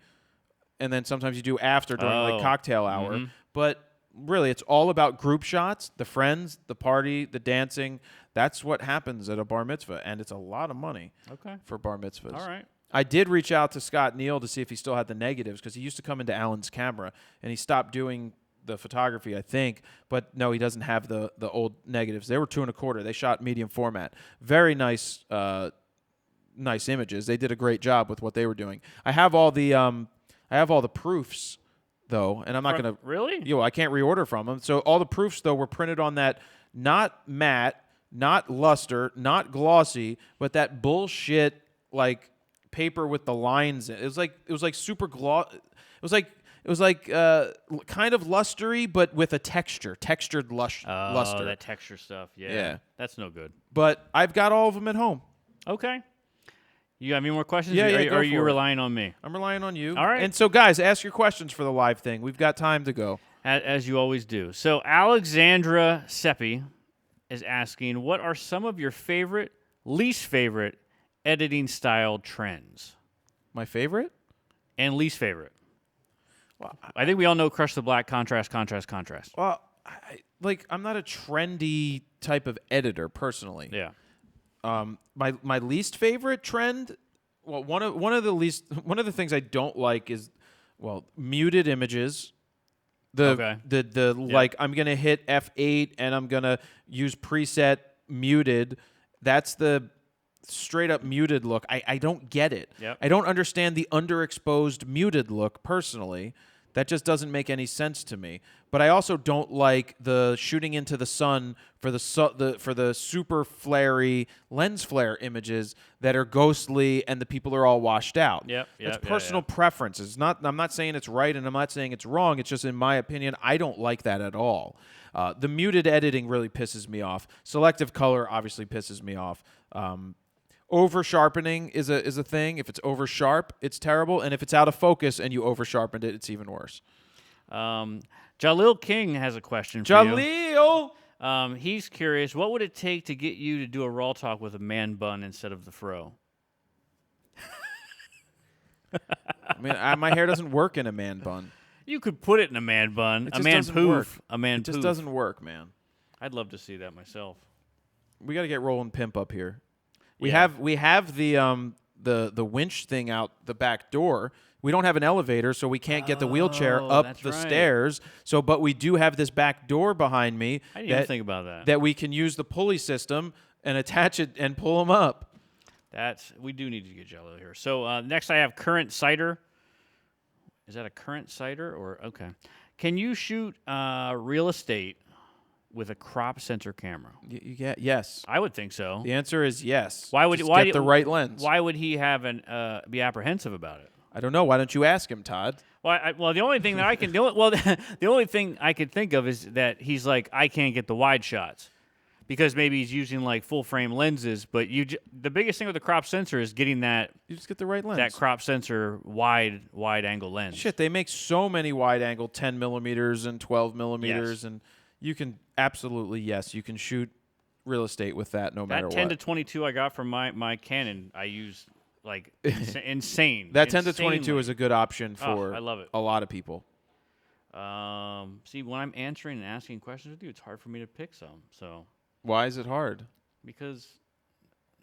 and then sometimes you do after during cocktail hour. Mm-hmm. But really, it's all about group shots, the friends, the party, the dancing. That's what happens at a bar mitzvah, and it's a lot of money for bar mitzvahs. All right. I did reach out to Scott Neal to see if he still had the negatives because he used to come into Alan's camera, and he stopped doing the photography, I think. But no, he doesn't have the old negatives. They were 2 1/4. They shot medium format. Very nice, nice images. They did a great job with what they were doing. I have all the proofs though, and I'm not gonna really. I can't reorder from them. So all the proofs though were printed on that not matte, not luster, not glossy, but that bullshit paper with the lines in it. It was like super gloss. It was like kind of lustery, but with a textured luster. Oh, that texture stuff. Yeah. That's no good. But I've got all of them at home. Okay. You got any more questions? Yeah, or are you relying on me? I'm relying on you. All right. And so, guys, ask your questions for the live thing. We've got time to go. As you always do. So Alexandra Seppi is asking, what are some of your least favorite editing style trends? My favorite? And least favorite. Well, I think we all know Crush the Black, contrast. Well, I'm not a trendy type of editor personally. Yeah. My least favorite trend. Well, one of the things I don't like is muted images. Like I'm gonna hit F8 and I'm gonna use preset muted. That's the straight up muted look. I don't get it. Yep. I don't understand the underexposed muted look personally. That just doesn't make any sense to me. But I also don't like the shooting into the sun for the super flary lens flare images that are ghostly and the people are all washed out. It's personal preference. It's not. I'm not saying it's right and I'm not saying it's wrong. It's just in my opinion, I don't like that at all. The muted editing really pisses me off. Selective color obviously pisses me off. Over sharpening is a thing. If it's over sharp, it's terrible, and if it's out of focus and you over sharpened it, it's even worse. Jalil King has a question for you. Jalil! He's curious, what would it take to get you to do a RAWtalk with a man bun instead of the fro? I mean, my hair doesn't work in a man bun. You could put it in a man bun, a man poof, a man poof. It just doesn't work, man. I'd love to see that myself. We got to get Roland Pimp up here. We have the winch thing out the back door. We don't have an elevator, so we can't get the wheelchair up the stairs. But we do have this back door behind me. I didn't even think about that. That we can use the pulley system and attach it and pull them up. We do need to get Jello here. So next I have Current Sighter. Is that a Current Sighter or okay? Can you shoot real estate with a crop sensor camera? Yes. I would think so. The answer is yes. Why would get the right lens? Why would he have be apprehensive about it? I don't know. Why don't you ask him, Todd? Well, the only thing that I can the only thing I could think of is that he's like, I can't get the wide shots because maybe he's using like full frame lenses. But the biggest thing with the crop sensor is getting that. You just get the right lens. That crop sensor wide angle lens. Shit, they make so many wide angle 10 millimeters and 12 millimeters, and you can absolutely you can shoot real estate with that no matter what. That 10 to 22 I got from my Canon, I use like insane. That 10 to 22 is a good option for I love it. A lot of people. See, when I'm answering and asking questions with you, it's hard for me to pick some. So why is it hard? Because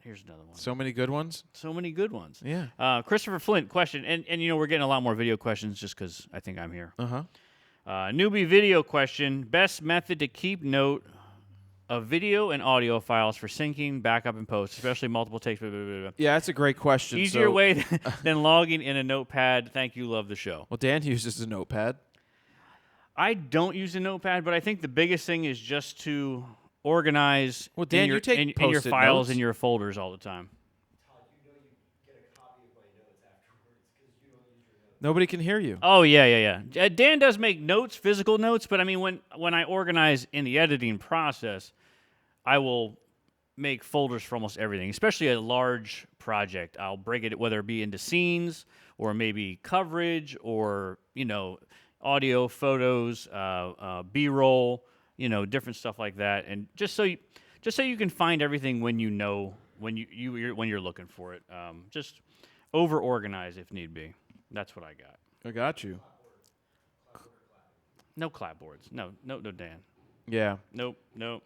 here's another one. So many good ones? So many good ones. Yeah. Christopher Flint, question. And we're getting a lot more video questions just because I think I'm here. Uh-huh. Newbie video question. Best method to keep note of video and audio files for syncing, backup, and post, especially multiple takes. Blah, blah, blah, blah. Yeah, that's a great question. Easier way than logging in a notepad. Thank you. Love the show. Well, Dan uses a notepad. I don't use a notepad, but I think the biggest thing is just to organize Dan, you take in your files and your folders all the time. Nobody can hear you. Oh, yeah. Dan does make notes, physical notes, but I mean, when I organize in the editing process, I will make folders for almost everything, especially a large project. I'll break it, whether it be into scenes or maybe coverage or, audio, photos, B-roll, different stuff like that. And just so you can find everything when you're looking for it. Just over-organize if need be. That's what I got. I got you. No clapboards. No, Dan. Yeah. Nope.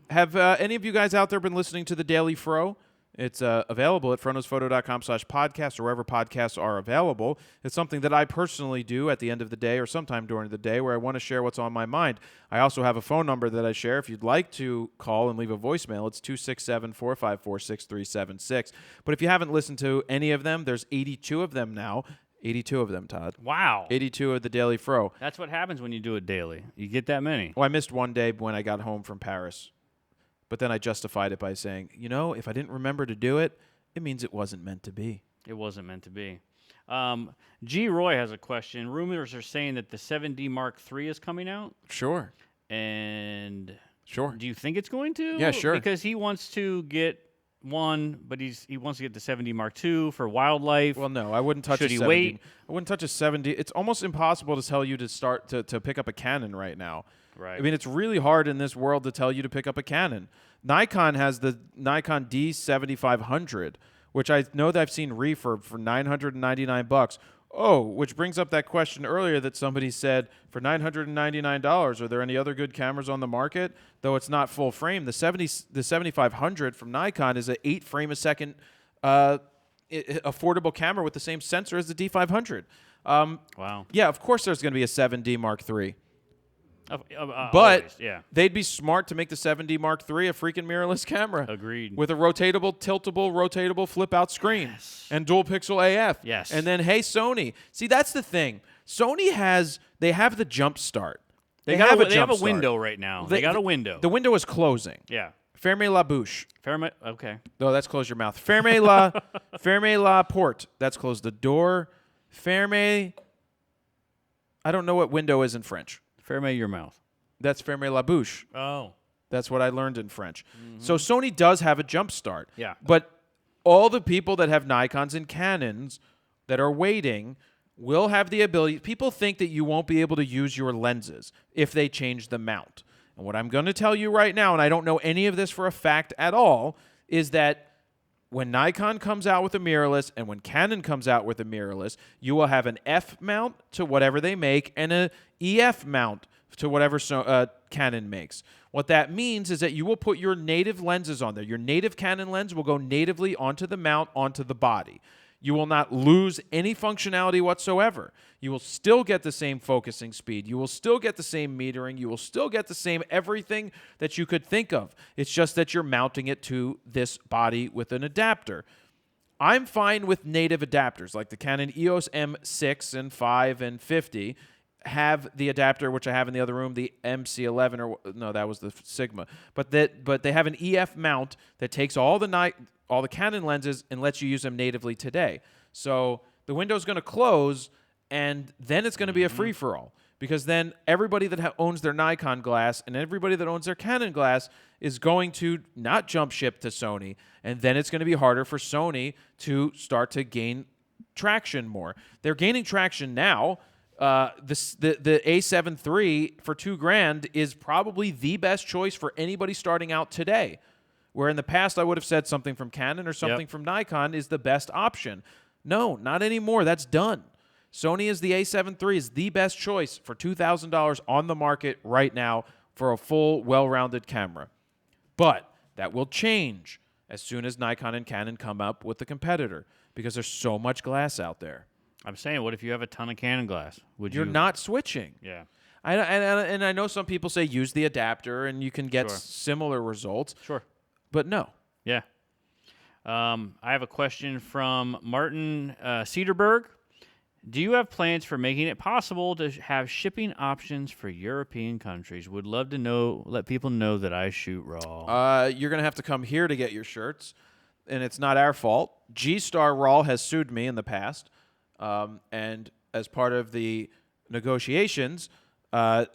Have any of you guys out there been listening to The Daily Fro? It's available at frontnewsphoto.com/podcast or wherever podcasts are available. It's something that I personally do at the end of the day or sometime during the day where I want to share what's on my mind. I also have a phone number that I share. If you'd like to call and leave a voicemail, it's 267-454-6376. But if you haven't listened to any of them, there's 82 of them now. 82 of them, Todd. Wow. 82 of The Daily Fro. That's what happens when you do it daily. You get that many. Well, I missed one day when I got home from Paris. But then I justified it by saying, if I didn't remember to do it, it means it wasn't meant to be. It wasn't meant to be. G. Roy has a question. Rumors are saying that the 7D Mark III is coming out. Sure. And sure. Do you think it's going to? Yeah, sure. Because he wants to get one, but he wants to get the 7D Mark II for wildlife. Well, no, I wouldn't touch a 7D. Should he wait? I wouldn't touch a 7D. It's almost impossible to tell you to start to pick up a Canon right now. Right. I mean, it's really hard in this world to tell you to pick up a Canon. Nikon has the Nikon D7500, which I know that I've seen refurb for $999. Oh, which brings up that question earlier that somebody said, for $999, are there any other good cameras on the market? Though it's not full frame, the 7500 from Nikon is an 8 frame a second affordable camera with the same sensor as the D500. Wow. Yeah, of course there's going to be a 7D Mark III. But But yeah, they'd be smart to make the 7D Mark III a freaking mirrorless camera. agreed. With a rotatable, flip-out screen. Yes. And dual-pixel AF. Yes. And then, hey, Sony. See, that's the thing. Sony they have the jump start. They have a window right now. They got a window. The window is closing. Yeah. Ferme la bouche. Okay. No, that's close your mouth. Ferme la porte. That's close the door. Ferme. I don't know what window is in French. Ferme your mouth. That's ferme la bouche. Oh. That's what I learned in French. So Sony does have a jump start. Yeah. But all the people that have Nikons and Canons that are waiting will have the ability. People think that you won't be able to use your lenses if they change the mount. And what I'm going to tell you right now, and I don't know any of this for a fact at all, is that when Nikon comes out with a mirrorless and when Canon comes out with a mirrorless, you will have an F mount to whatever they make and an EF mount to whatever Canon makes. What that means is that you will put your native lenses on there. Your native Canon lens will go natively onto the mount, onto the body. You will not lose any functionality whatsoever. You will still get the same focusing speed. You will still get the same metering. You will still get the same everything that you could think of. It's just that you're mounting it to this body with an adapter. I'm fine with native adapters, like the Canon EOS M6 and 5 and 50 have the adapter, which I have in the other room, the MC11, or no, that was the Sigma. But they have an EF mount that takes all the Canon lenses and lets you use them natively today. So the window's going to close, and then it's going to be a free-for-all. Because then everybody that owns their Nikon glass and everybody that owns their Canon glass is going to not jump ship to Sony, and then it's going to be harder for Sony to start to gain traction more. They're gaining traction now. The A7 III for $2,000 is probably the best choice for anybody starting out today. Where in the past I would have said something from Canon or something from Nikon is the best option. No, not anymore. That's done. Sony is the A7 III is the best choice for $2,000 on the market right now for a full, well-rounded camera. But that will change as soon as Nikon and Canon come up with a competitor because there's so much glass out there. I'm saying, what if you have a ton of Canon glass? You're not switching. Yeah. And I know some people say use the adapter and you can get similar results. Sure. But no. Yeah. I have a question from Martin Cederberg. Do you have plans for making it possible to have shipping options for European countries? Would love to let people know that I shoot RAW. You're going to have to come here to get your shirts, and it's not our fault. G-Star RAW has sued me in the past, and as part of the negotiations, I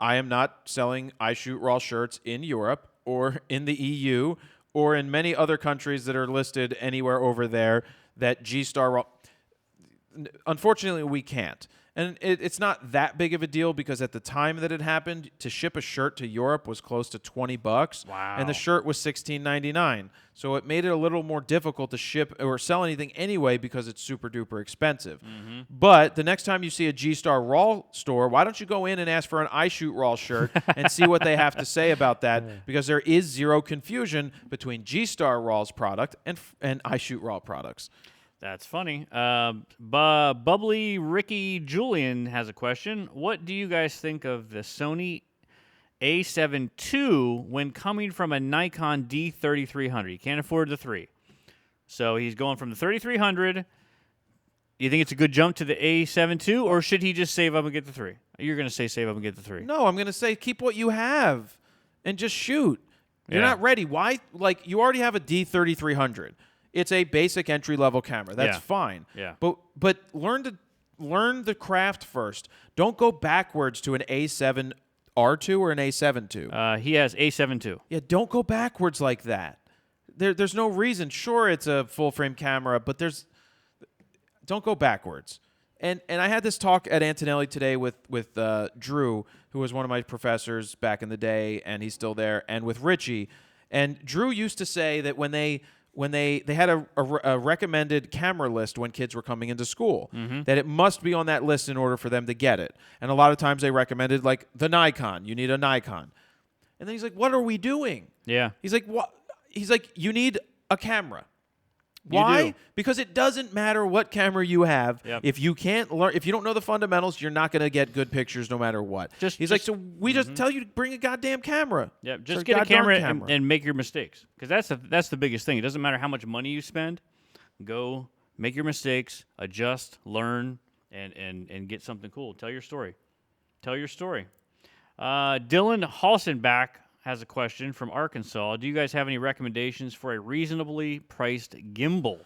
am not selling I Shoot RAW shirts in Europe or in the EU or in many other countries that are listed anywhere over there that G-Star RAW... Unfortunately, we can't. And it's not that big of a deal because at the time that it happened, to ship a shirt to Europe was close to $20. Wow. And the shirt was $16.99. So it made it a little more difficult to ship or sell anything anyway because it's super duper expensive. Mm-hmm. But the next time you see a G-Star RAW store, why don't you go in and ask for an I Shoot RAW shirt and see what they have to say about that? Because there is zero confusion between G-Star RAW's product and I Shoot RAW products. That's funny. Bubbly Ricky Julian has a question. What do you guys think of the Sony A7 II when coming from a Nikon D3300? You can't afford the 3. So he's going from the 3300. You think it's a good jump to the A7 II, or should he just save up and get the 3? You're going to say save up and get the 3. No, I'm going to say keep what you have and just shoot. You're not ready. Why? Like, you already have a D3300. It's a basic entry-level camera. That's fine. Yeah. But learn the craft first. Don't go backwards to an A7 R2 or an A7 II. He has A7 II. Yeah, don't go backwards like that. There's no reason. Sure, it's a full-frame camera, but don't go backwards. And I had this talk at Antonelli today with Drew, who was one of my professors back in the day, and he's still there, and with Richie. And Drew used to say that when they when they had a recommended camera list when kids were coming into school, that it must be on that list in order for them to get it. And a lot of times they recommended, like, the Nikon. You need a Nikon. And then he's like, what are we doing? Yeah. He's like, what? He's like, you need a camera. Why? do. Because it doesn't matter what camera you have. Yep. If you can't learn, if you don't know the fundamentals, you're not going to get good pictures no matter what. He's like, so we just tell you to bring a goddamn camera. Yeah, just get a camera and make your mistakes. Because that's the biggest thing. It doesn't matter how much money you spend. Go make your mistakes, adjust, learn, and get something cool. Tell your story. Tell your story. Dylan Halsenbach has a question from Arkansas. Do you guys have any recommendations for a reasonably priced gimbal?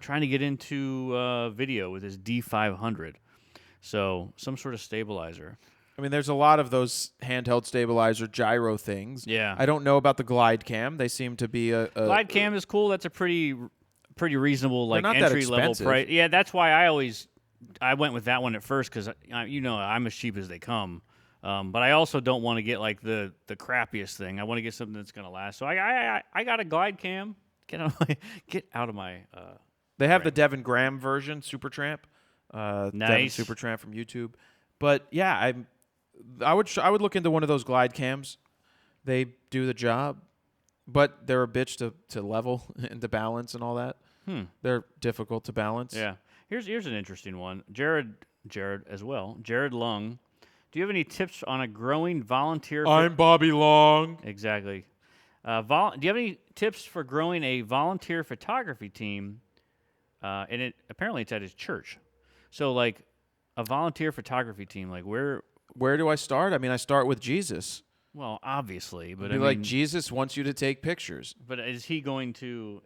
Trying to get into video with his D500. So some sort of stabilizer. I mean, there's a lot of those handheld stabilizer gyro things. Yeah. I don't know about the glide cam. They seem to be a glide cam is cool. That's a pretty reasonable, like, entry level price. Yeah, that's why I went with that one at first, because I'm as cheap as they come. But I also don't want to get, like, the crappiest thing. I want to get something that's going to last. So I got a glide cam. Get out of my. They have the Devin Graham version, Supertramp. Nice. Devin Supertramp from YouTube. But yeah, I would look into one of those glide cams. They do the job, but they're a bitch to level and to balance and all that. They're difficult to balance. Yeah. Here's an interesting one. Jared as well. Jared Lung. Do you have any tips on a growing volunteer? I'm Bobby Long. Exactly. Do you have any tips for growing a volunteer photography team? And apparently it's at his church. So, like, a volunteer photography team, like, where do I start? I mean, I start with Jesus. Well, obviously, but like, Jesus wants you to take pictures. But is he going to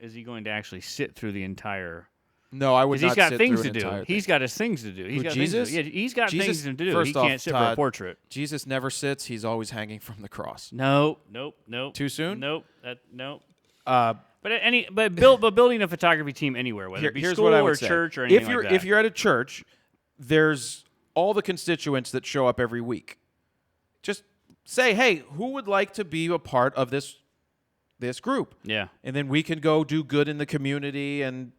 actually sit through the entire? No, I would not. He's got sit things thing. to do. He's got his things to do. Jesus? He's got things to do. First He can't sit for a portrait. Jesus never sits. He's always hanging from the cross. Nope. Too soon? Nope. But building a photography team anywhere, whether it be school or church or anything like that. If you're at a church, there's all the constituents that show up every week. Just say, hey, who would like to be a part of this group? Yeah. And then we can go do good in the community, and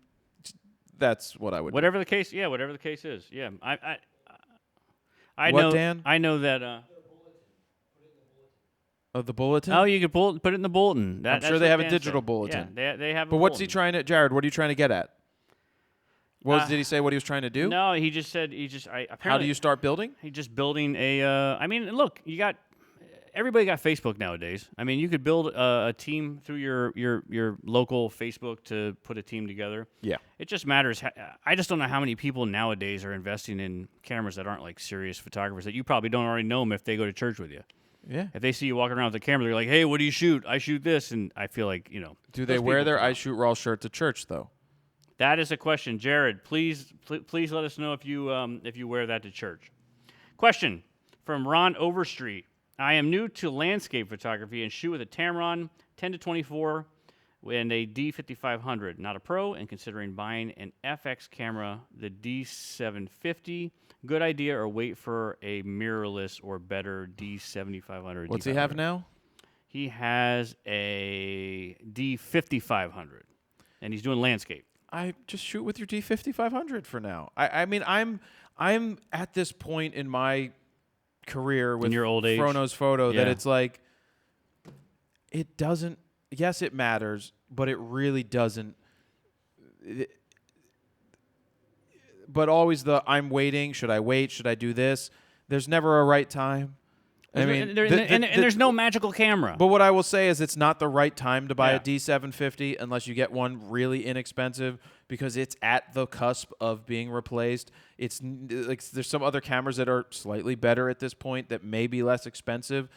that's what I would do. Whatever the case is. Yeah. I what, know, Dan? I know that. The bulletin? Oh, you could put it in the bulletin. I'm sure they have a digital bulletin. Yeah, they have. But what's he trying to, Jared? What are you trying to get at? Did he say what he was trying to do? No, he just said apparently. How do you start building? He's just building a. I mean, look, everybody got Facebook nowadays. I mean, you could build a team through your local Facebook to put a team together. Yeah. It just matters. I just don't know how many people nowadays are investing in cameras that aren't, like, serious photographers that you probably don't already know them if they go to church with you. Yeah. If they see you walking around with a camera, they're like, "Hey, what do you shoot? I shoot this," and I feel like, Do they wear their I Shoot Raw shirt to church though? That is a question, Jared. Please let us know if you wear that to church. Question from Ron Overstreet. I am new to landscape photography and shoot with a Tamron 10 to 24 and a D5500. Not a pro, and considering buying an FX camera, the D750. Good idea, or wait for a mirrorless or better D7500. What's he have now? He has a D5500, and he's doing landscape. I just shoot with your D5500 for now. I mean, I'm at this point in my career with in your old age Chronos Photo that it's like, it doesn't. Yes, it matters, but it really doesn't. But always I'm waiting. Should I wait? Should I do this? There's never a right time. There's no magical camera. But what I will say is it's not the right time to buy a Yeah. D750 unless you get one really inexpensive, because it's at the cusp of being replaced. It's like there's some other cameras that are slightly better at this point that may be less expensive.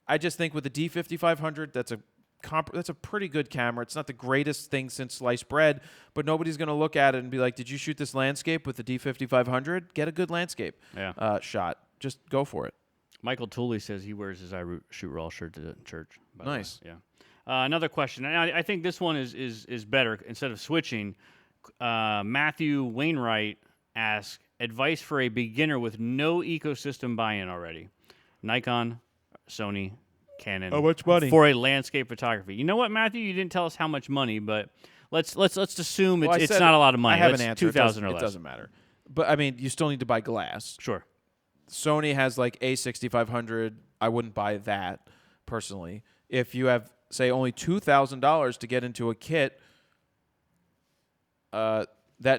I just think with the D5500, that's a pretty good camera. It's not the greatest thing since sliced bread, but nobody's going to look at it and be like, "Did you shoot this landscape with the D5500? Get a good landscape shot. Just go for it." Michael Tooley says he wears his I Shoot Raw shirt to church. Nice. Yeah. Another question. And I think this one is better. Instead of switching, Matthew Wainwright asks, advice for a beginner with no ecosystem buy-in already. Nikon, Sony, Canon. How much money? For a landscape photography. You know what, Matthew? You didn't tell us how much money, but let's assume it's not a lot of money. I haven't answered. 2,000 or less. It doesn't matter. But I mean, you still need to buy glass. Sure. Sony has like a6500. I wouldn't buy that personally. If you have, say, only $2,000 to get into a kit, that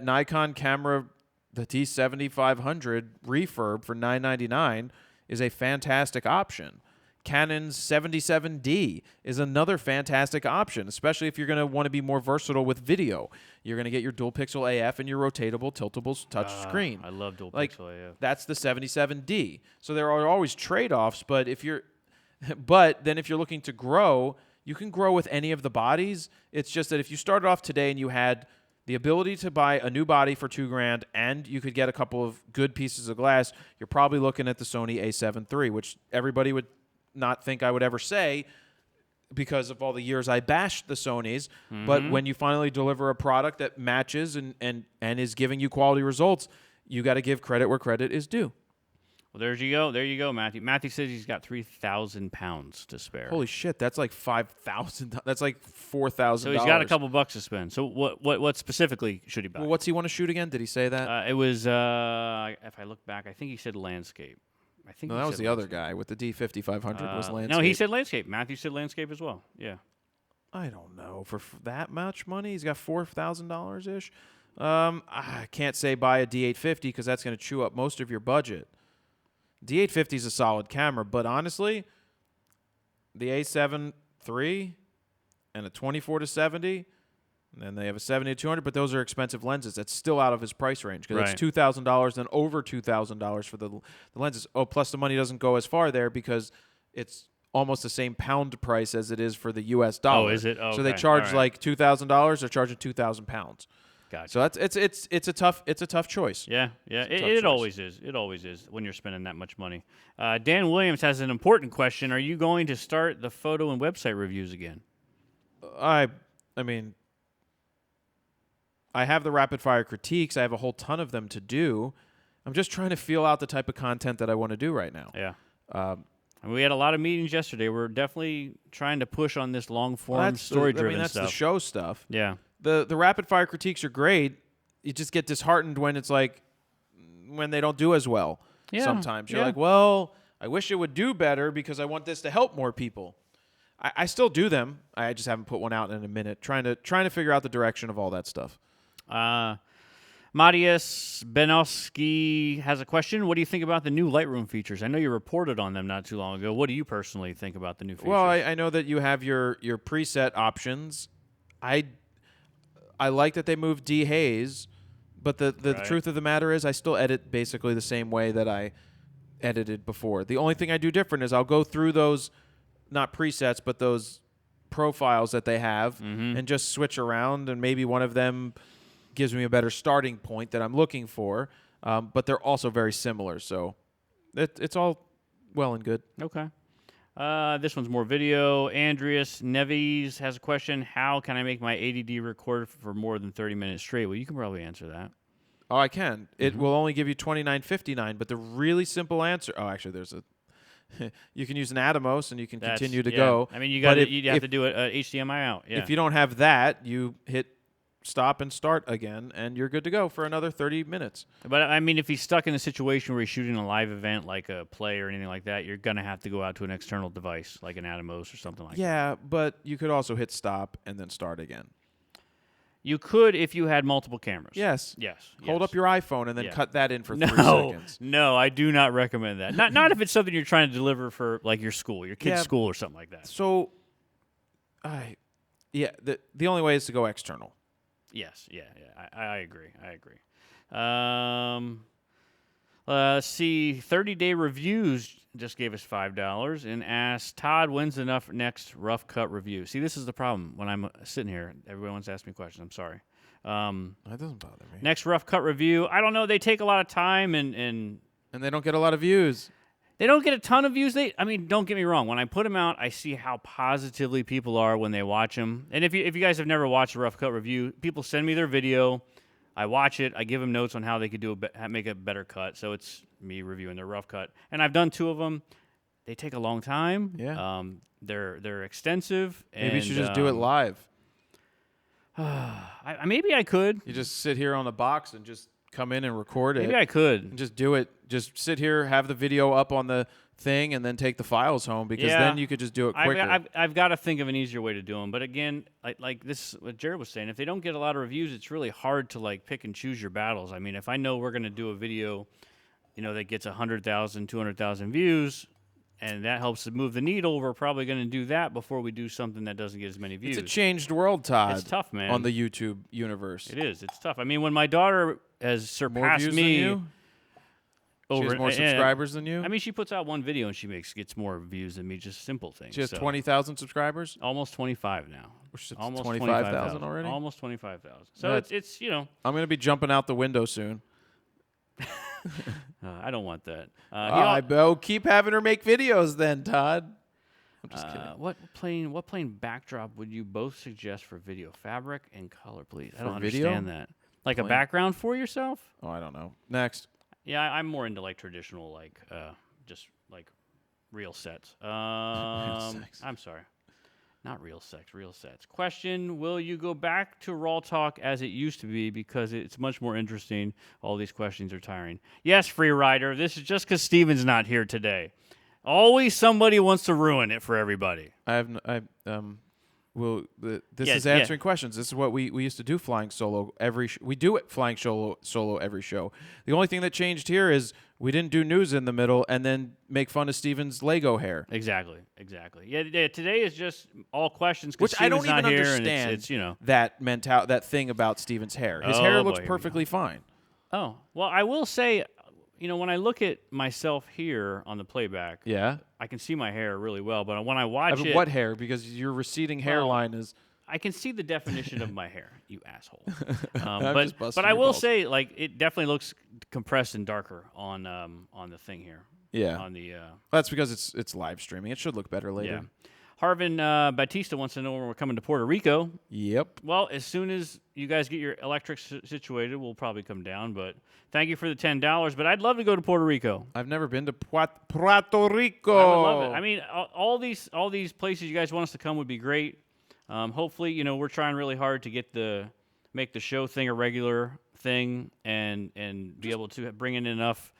Nikon camera, the T7500 refurb for $999 is a fantastic option. Canon's 77D is another fantastic option, especially if you're going to want to be more versatile with video. You're going to get your dual pixel AF and your rotatable, tiltable touch screen. I love dual pixel AF. That's the 77D. So there are always trade-offs, but then if you're looking to grow, you can grow with any of the bodies. It's just that if you started off today and you had the ability to buy a new body for $2,000 and you could get a couple of good pieces of glass, you're probably looking at the Sony A7 III, which everybody would not think I would ever say because of all the years I bashed the Sonys. But when you finally deliver a product that matches and is giving you quality results, you got to give credit where credit is due. Well, there you go, Matthew. Matthew says he's got 3,000 pounds to spare. Holy shit, that's like 5,000. That's like $4,000. So he's got a couple bucks to spend. So what specifically should he buy? Well, what's he want to shoot again? Did he say that? It was if I look back, I think he said landscape. I think no, that was the other guy with the D5500 was landscape. No, he said landscape. Matthew said landscape as well. Yeah. I don't know. For that much money, he's got $4,000 ish. I can't say buy a D850 because that's going to chew up most of your budget. D850 is a solid camera, but honestly, the A7 III and a 24-70, and then they have a 70-200, but those are expensive lenses. That's still out of his price range because it's $2,000, then over $2,000 for the lenses. Oh, plus the money doesn't go as far there because it's almost the same pound price as it is for the U.S. dollar. Oh, is it? Oh, so they charge like $2,000. They're charging 2,000 pounds. Gotcha. So it's a tough choice. Yeah. It always is. It always is when you're spending that much money. Dan Williams has an important question. Are you going to start the photo and website reviews again? I mean, I have the rapid fire critiques. I have a whole ton of them to do. I'm just trying to feel out the type of content that I want to do right now. Yeah. We had a lot of meetings yesterday. We're definitely trying to push on this long form story-driven stuff. That's the show stuff. Yeah. The rapid fire critiques are great. You just get disheartened when it's like when they don't do as well. Yeah. Sometimes you're like, well, I wish it would do better because I want this to help more people. I still do them. I just haven't put one out in a minute. Trying to figure out the direction of all that stuff. Marius Benowski has a question. What do you think about the new Lightroom features? I know you reported on them not too long ago. What do you personally think about the new features? Well, I know that you have your preset options. I like that they moved dehaze, but the truth of the matter is I still edit basically the same way that I edited before. The only thing I do different is I'll go through those, not presets, but those profiles that they have and just switch around, and maybe one of them gives me a better starting point that I'm looking for, but they're also very similar, so it's all well and good. Okay. This one's more video. Andreas Neves has a question. How can I make my ADD record for more than 30 minutes straight? Well, you can probably answer that. Oh, I can. It will only give you $29.59, but the really simple answer... Oh, actually, there's a... you can use an Atomos, and you can continue to go. I mean, you have to do it HDMI out. Yeah. If you don't have that, you hit stop and start again, and you're good to go for another 30 minutes. But, I mean, if he's stuck in a situation where he's shooting a live event like a play or anything like that, you're going to have to go out to an external device like an Atomos or something like that. Yeah, but you could also hit stop and then start again. You could if you had multiple cameras. Yes. Yes. Hold up your iPhone and then cut that in for 3 seconds. No, I do not recommend that. Not if it's something you're trying to deliver for like your school, your kid's school or something like that. So, the only way is to go external. Yes. Yeah. I agree. Let's see. 30-day reviews just gave us $5 and asked Todd, when's the next rough cut review? See, this is the problem when I'm sitting here. Everyone's asking me questions. I'm sorry. That doesn't bother me. Next rough cut review. I don't know. They take a lot of time and they don't get a lot of views. They don't get a ton of views. Don't get me wrong. When I put them out, I see how positively people are when they watch them. And if you guys have never watched a rough cut review, people send me their video. I watch it. I give them notes on how they could make a better cut. So it's me reviewing their rough cut. And I've done 2 of them. They take a long time. Yeah. They're extensive. Maybe you should just do it live. Maybe I could. You just sit here on the box and just come in and record it. Maybe I could. And just do it. Just sit here, have the video up on the thing, and then take the files home, because then you could just do it quicker. I've got to think of an easier way to do them. But again, like this, what Jared was saying, if they don't get a lot of reviews, it's really hard to like pick and choose your battles. I mean, if I know we're going to do a video, that gets 100,000, 200,000 views, and that helps to move the needle, we're probably going to do that before we do something that doesn't get as many views. It's a changed world, Todd. It's tough, man. On the YouTube universe. It is. It's tough. I mean, when my daughter has surpassed more views me... Than you? She has more subscribers than you? I mean, she puts out one video and she gets more views than me, just simple things. She has 20,000 subscribers? Almost 25 now. Almost 25,000 already? Almost 25,000. So it's I'm going to be jumping out the window soon. I don't want that. Keep having her make videos then, Todd. I'm just kidding. What plain backdrop would you both suggest for video? Fabric and color, please. I don't video? understand that. Like a background for yourself? Oh, I don't know. Next. Yeah, I'm more into like traditional, just like real sets. I'm sorry. Not real sex, real sets. Question, will you go back to RAWtalk as it used to be, because it's much more interesting? All these questions are tiring. Yes, Free Rider. This is just because Steven's not here today. Always somebody wants to ruin it for everybody. This is answering questions. This is what we used to do flying solo we do it flying solo every show. The only thing that changed here is we didn't do news in the middle and then make fun of Steven's Lego hair. Exactly. Yeah, today is just all questions, which I don't Steven's even not understand. It's that thing about Steven's hair. His hair looks perfectly fine. Oh, well, I will say, when I look at myself here on the playback, I can see my hair really well. But when I watch it... What hair? Because your receding hairline is... I can see the definition of my hair, you asshole. But I will say, it definitely looks compressed and darker on the thing here. Yeah. On the... That's because it's live streaming. It should look better later. Yeah. Harvin Batista wants to know when we're coming to Puerto Rico. Yep. Well, as soon as you guys get your electric situated, we'll probably come down. But thank you for the $10. But I'd love to go to Puerto Rico. I've never been to Puerto Rico. I would love it. I mean, all these places you guys want us to come would be great. Hopefully, we're trying really hard to make the show thing a regular thing and be able to bring in enough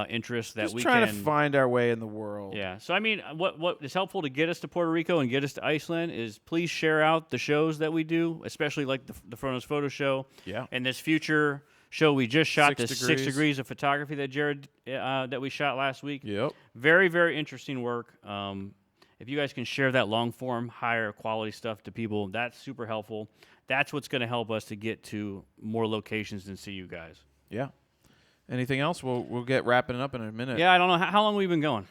interest that just we trying can to find our way in the world. Yeah. So I mean, what is helpful to get us to Puerto Rico and get us to Iceland is please share out the shows that we do, especially like the Frono's Photo Show. Yeah. And this future show we just shot, 6 6 degrees of photography that Jared that we shot last week. Yep. Very, very interesting work. If you guys can share that long form, higher quality stuff to people, that's super helpful. That's what's going to help us to get to more locations and see you guys. Yeah. Anything else? We'll get wrapping it up in a minute. Yeah, I don't know. How long have we been going?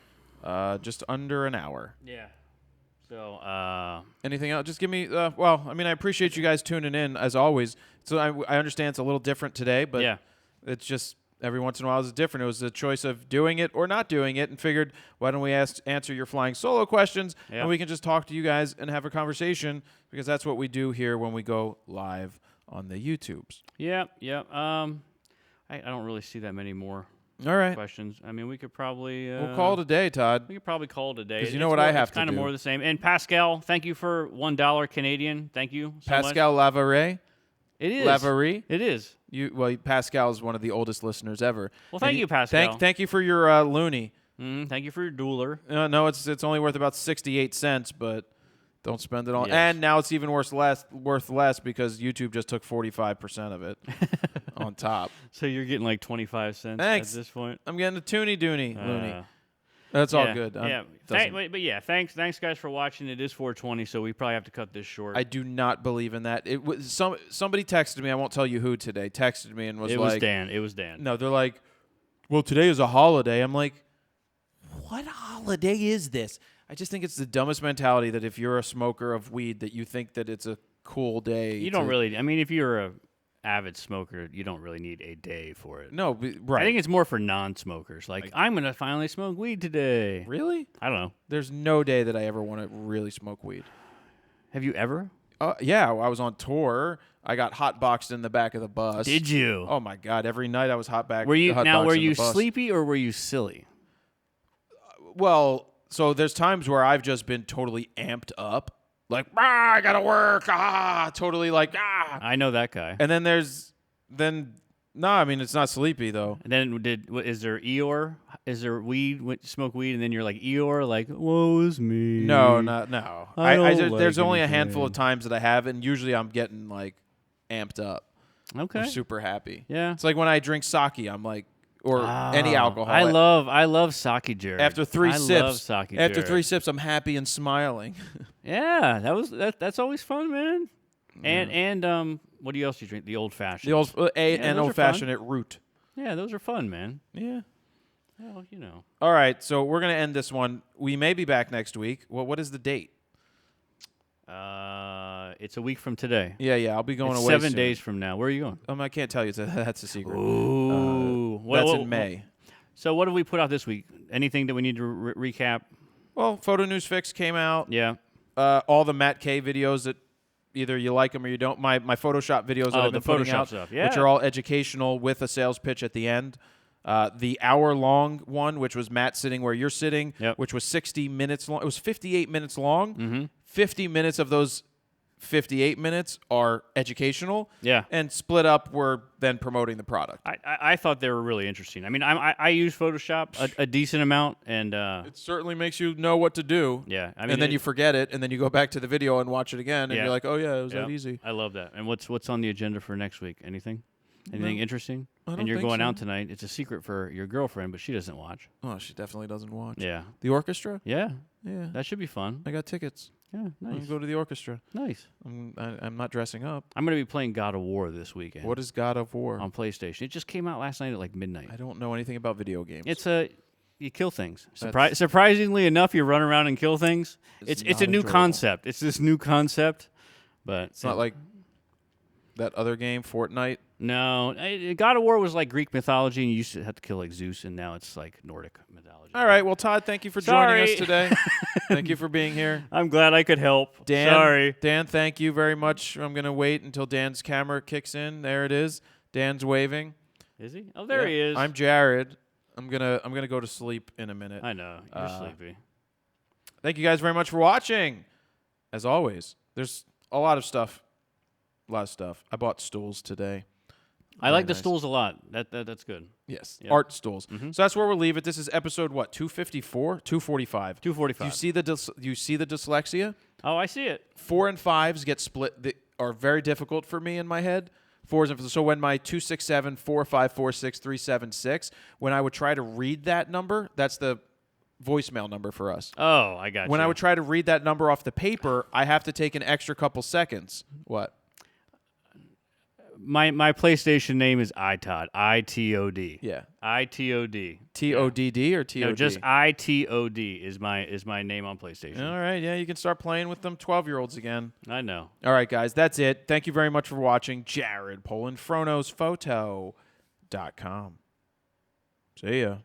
Just under an hour. Yeah. So, anything else? Just give me, I appreciate you guys tuning in, as always. So I understand it's a little different today, but it's just every once in a while it's different. It was a choice of doing it or not doing it, and figured, why don't we answer your flying solo questions, and we can just talk to you guys and have a conversation, because that's what we do here when we go live on the YouTubes. Yeah. I don't really see that many more questions. I mean, we could probably... we'll call it a day, Todd. We could probably call it a day. Because you know what I have to do. It's kind of more the same. And Pascal, thank you for $1 Canadian. Thank you so Pascal much. Lavarie? It is. Lavarie? It is. Pascal is one of the oldest listeners ever. Well, thank you, Pascal. Thank you for your loony. Thank you for your dueler. No, it's only worth about 68 cents, but... Don't spend it all. Yes. And now it's even worth less because YouTube just took 45% of it on top. So you're getting like 25 cents Thanks. at this point? I'm getting a loony. That's all good. Thanks guys for watching. It is 4:20, so we probably have to cut this short. I do not believe in that. It was somebody texted me, I won't tell you who today, texted me and was like... It was Dan. No, they're like, well, today is a holiday. I'm like, what holiday is this? I just think it's the dumbest mentality that if you're a smoker of weed that you think that it's a cool day. You don't really. I mean, if you're a avid smoker, you don't really need a day for it. No, right. I think it's more for non-smokers. Like I'm going to finally smoke weed today. Really? I don't know. There's no day that I ever want to really smoke weed. Have you ever? Yeah, I was on tour. I got hotboxed in the back of the bus. Did you? Oh, my God. Every night I was hotboxed. Were you sleepy or were you silly? Well... So there's times where I've just been totally amped up, like, I gotta work, totally like, I know that guy. And then no, I mean it's not sleepy though. And then is there Eeyore? Is there smoke weed, and then you're like Eeyore, like woe is me. No. There's only a anything. handful of times that I have, and usually I'm getting like amped up. Okay. I'm super happy. Yeah. It's like when I drink sake, I'm like, or any alcohol. I love sake, Jared. After 3 sips, love sake, after Jared. 3 sips, I'm happy and smiling. Yeah, that's always fun, man. And what else do you drink? The old fashioned. The old fashioned at root. Yeah, those are fun, man. Yeah. Well, you know. All right, so we're gonna end this one. We may be back next week. Well, what is the date? It's a week from today. Yeah, I'll be going it's away 7 soon. days from now. Where are you going? I can't tell you. That's a secret. Ooh. That's in May. So what have we put out this week? Anything that we need to recap? Well, Photo News Fix came out. Yeah. All the Matt K videos that either you like them or you don't. My Photoshop videos that I've been putting Photoshop out, stuff, yeah. which are all educational with a sales pitch at the end. The hour-long one, which was Matt sitting where you're sitting, which was 60 minutes long. It was 58 minutes long. Mm-hmm. 50 minutes of those 58 minutes are educational. Yeah. And split up, we're then promoting the product. I thought they were really interesting. I mean, I use Photoshop a decent amount, and it certainly makes you know what to do. Yeah. I mean, and then you forget it, and then you go back to the video and watch it again, and you're like, oh, yeah, it was that easy. I love that. And what's on the agenda for next week? Anything interesting? And you're going out tonight. It's a secret for your girlfriend, but she doesn't watch. Oh, she definitely doesn't watch. Yeah. The orchestra? Yeah. Yeah. That should be fun. I got tickets. Yeah, I'm nice. going to go to the orchestra. Nice. I'm not dressing up. I'm going to be playing God of War this weekend. What is God of War? On PlayStation. It just came out last night at like midnight. I don't know anything about video games. It's you kill things. Surprisingly enough, you run around and kill things. It's a new concept. It's this new concept, but it's not like that other game, Fortnite. No, God of War was like Greek mythology, and you used to have to kill like Zeus, and now it's like Nordic mythology. All right, well, Todd, thank you for joining us today. Thank you for being here. I'm glad I could help. Dan, thank you very much. I'm going to wait until Dan's camera kicks in. There it is. Dan's waving. Is he? Oh, there he is. I'm Jared. I'm gonna go to sleep in a minute. I know. You're sleepy. Thank you guys very much for watching. As always, there's a lot of stuff. I bought stools today. I like the stools a lot. That's good. Yes. Yep. Art stools. Mm-hmm. So that's where we'll leave it. This is episode 254? 245. 245. You see the dyslexia? Oh, I see it. 4 and 5s get split. Are very difficult for me in my head. 4s and so when my 267 4546 376, when I would try to read that number, that's the voicemail number for us. Oh, I got you. When I would try to read that number off the paper, I have to take an extra couple seconds. What? My PlayStation name is iTod. ITOD. Yeah. ITOD. TODD or TOD? No, just ITOD is my name on PlayStation. All right. Yeah, you can start playing with them 12-year-olds again. I know. All right, guys. That's it. Thank you very much for watching. Jared PolandFronosPhoto.com. See ya.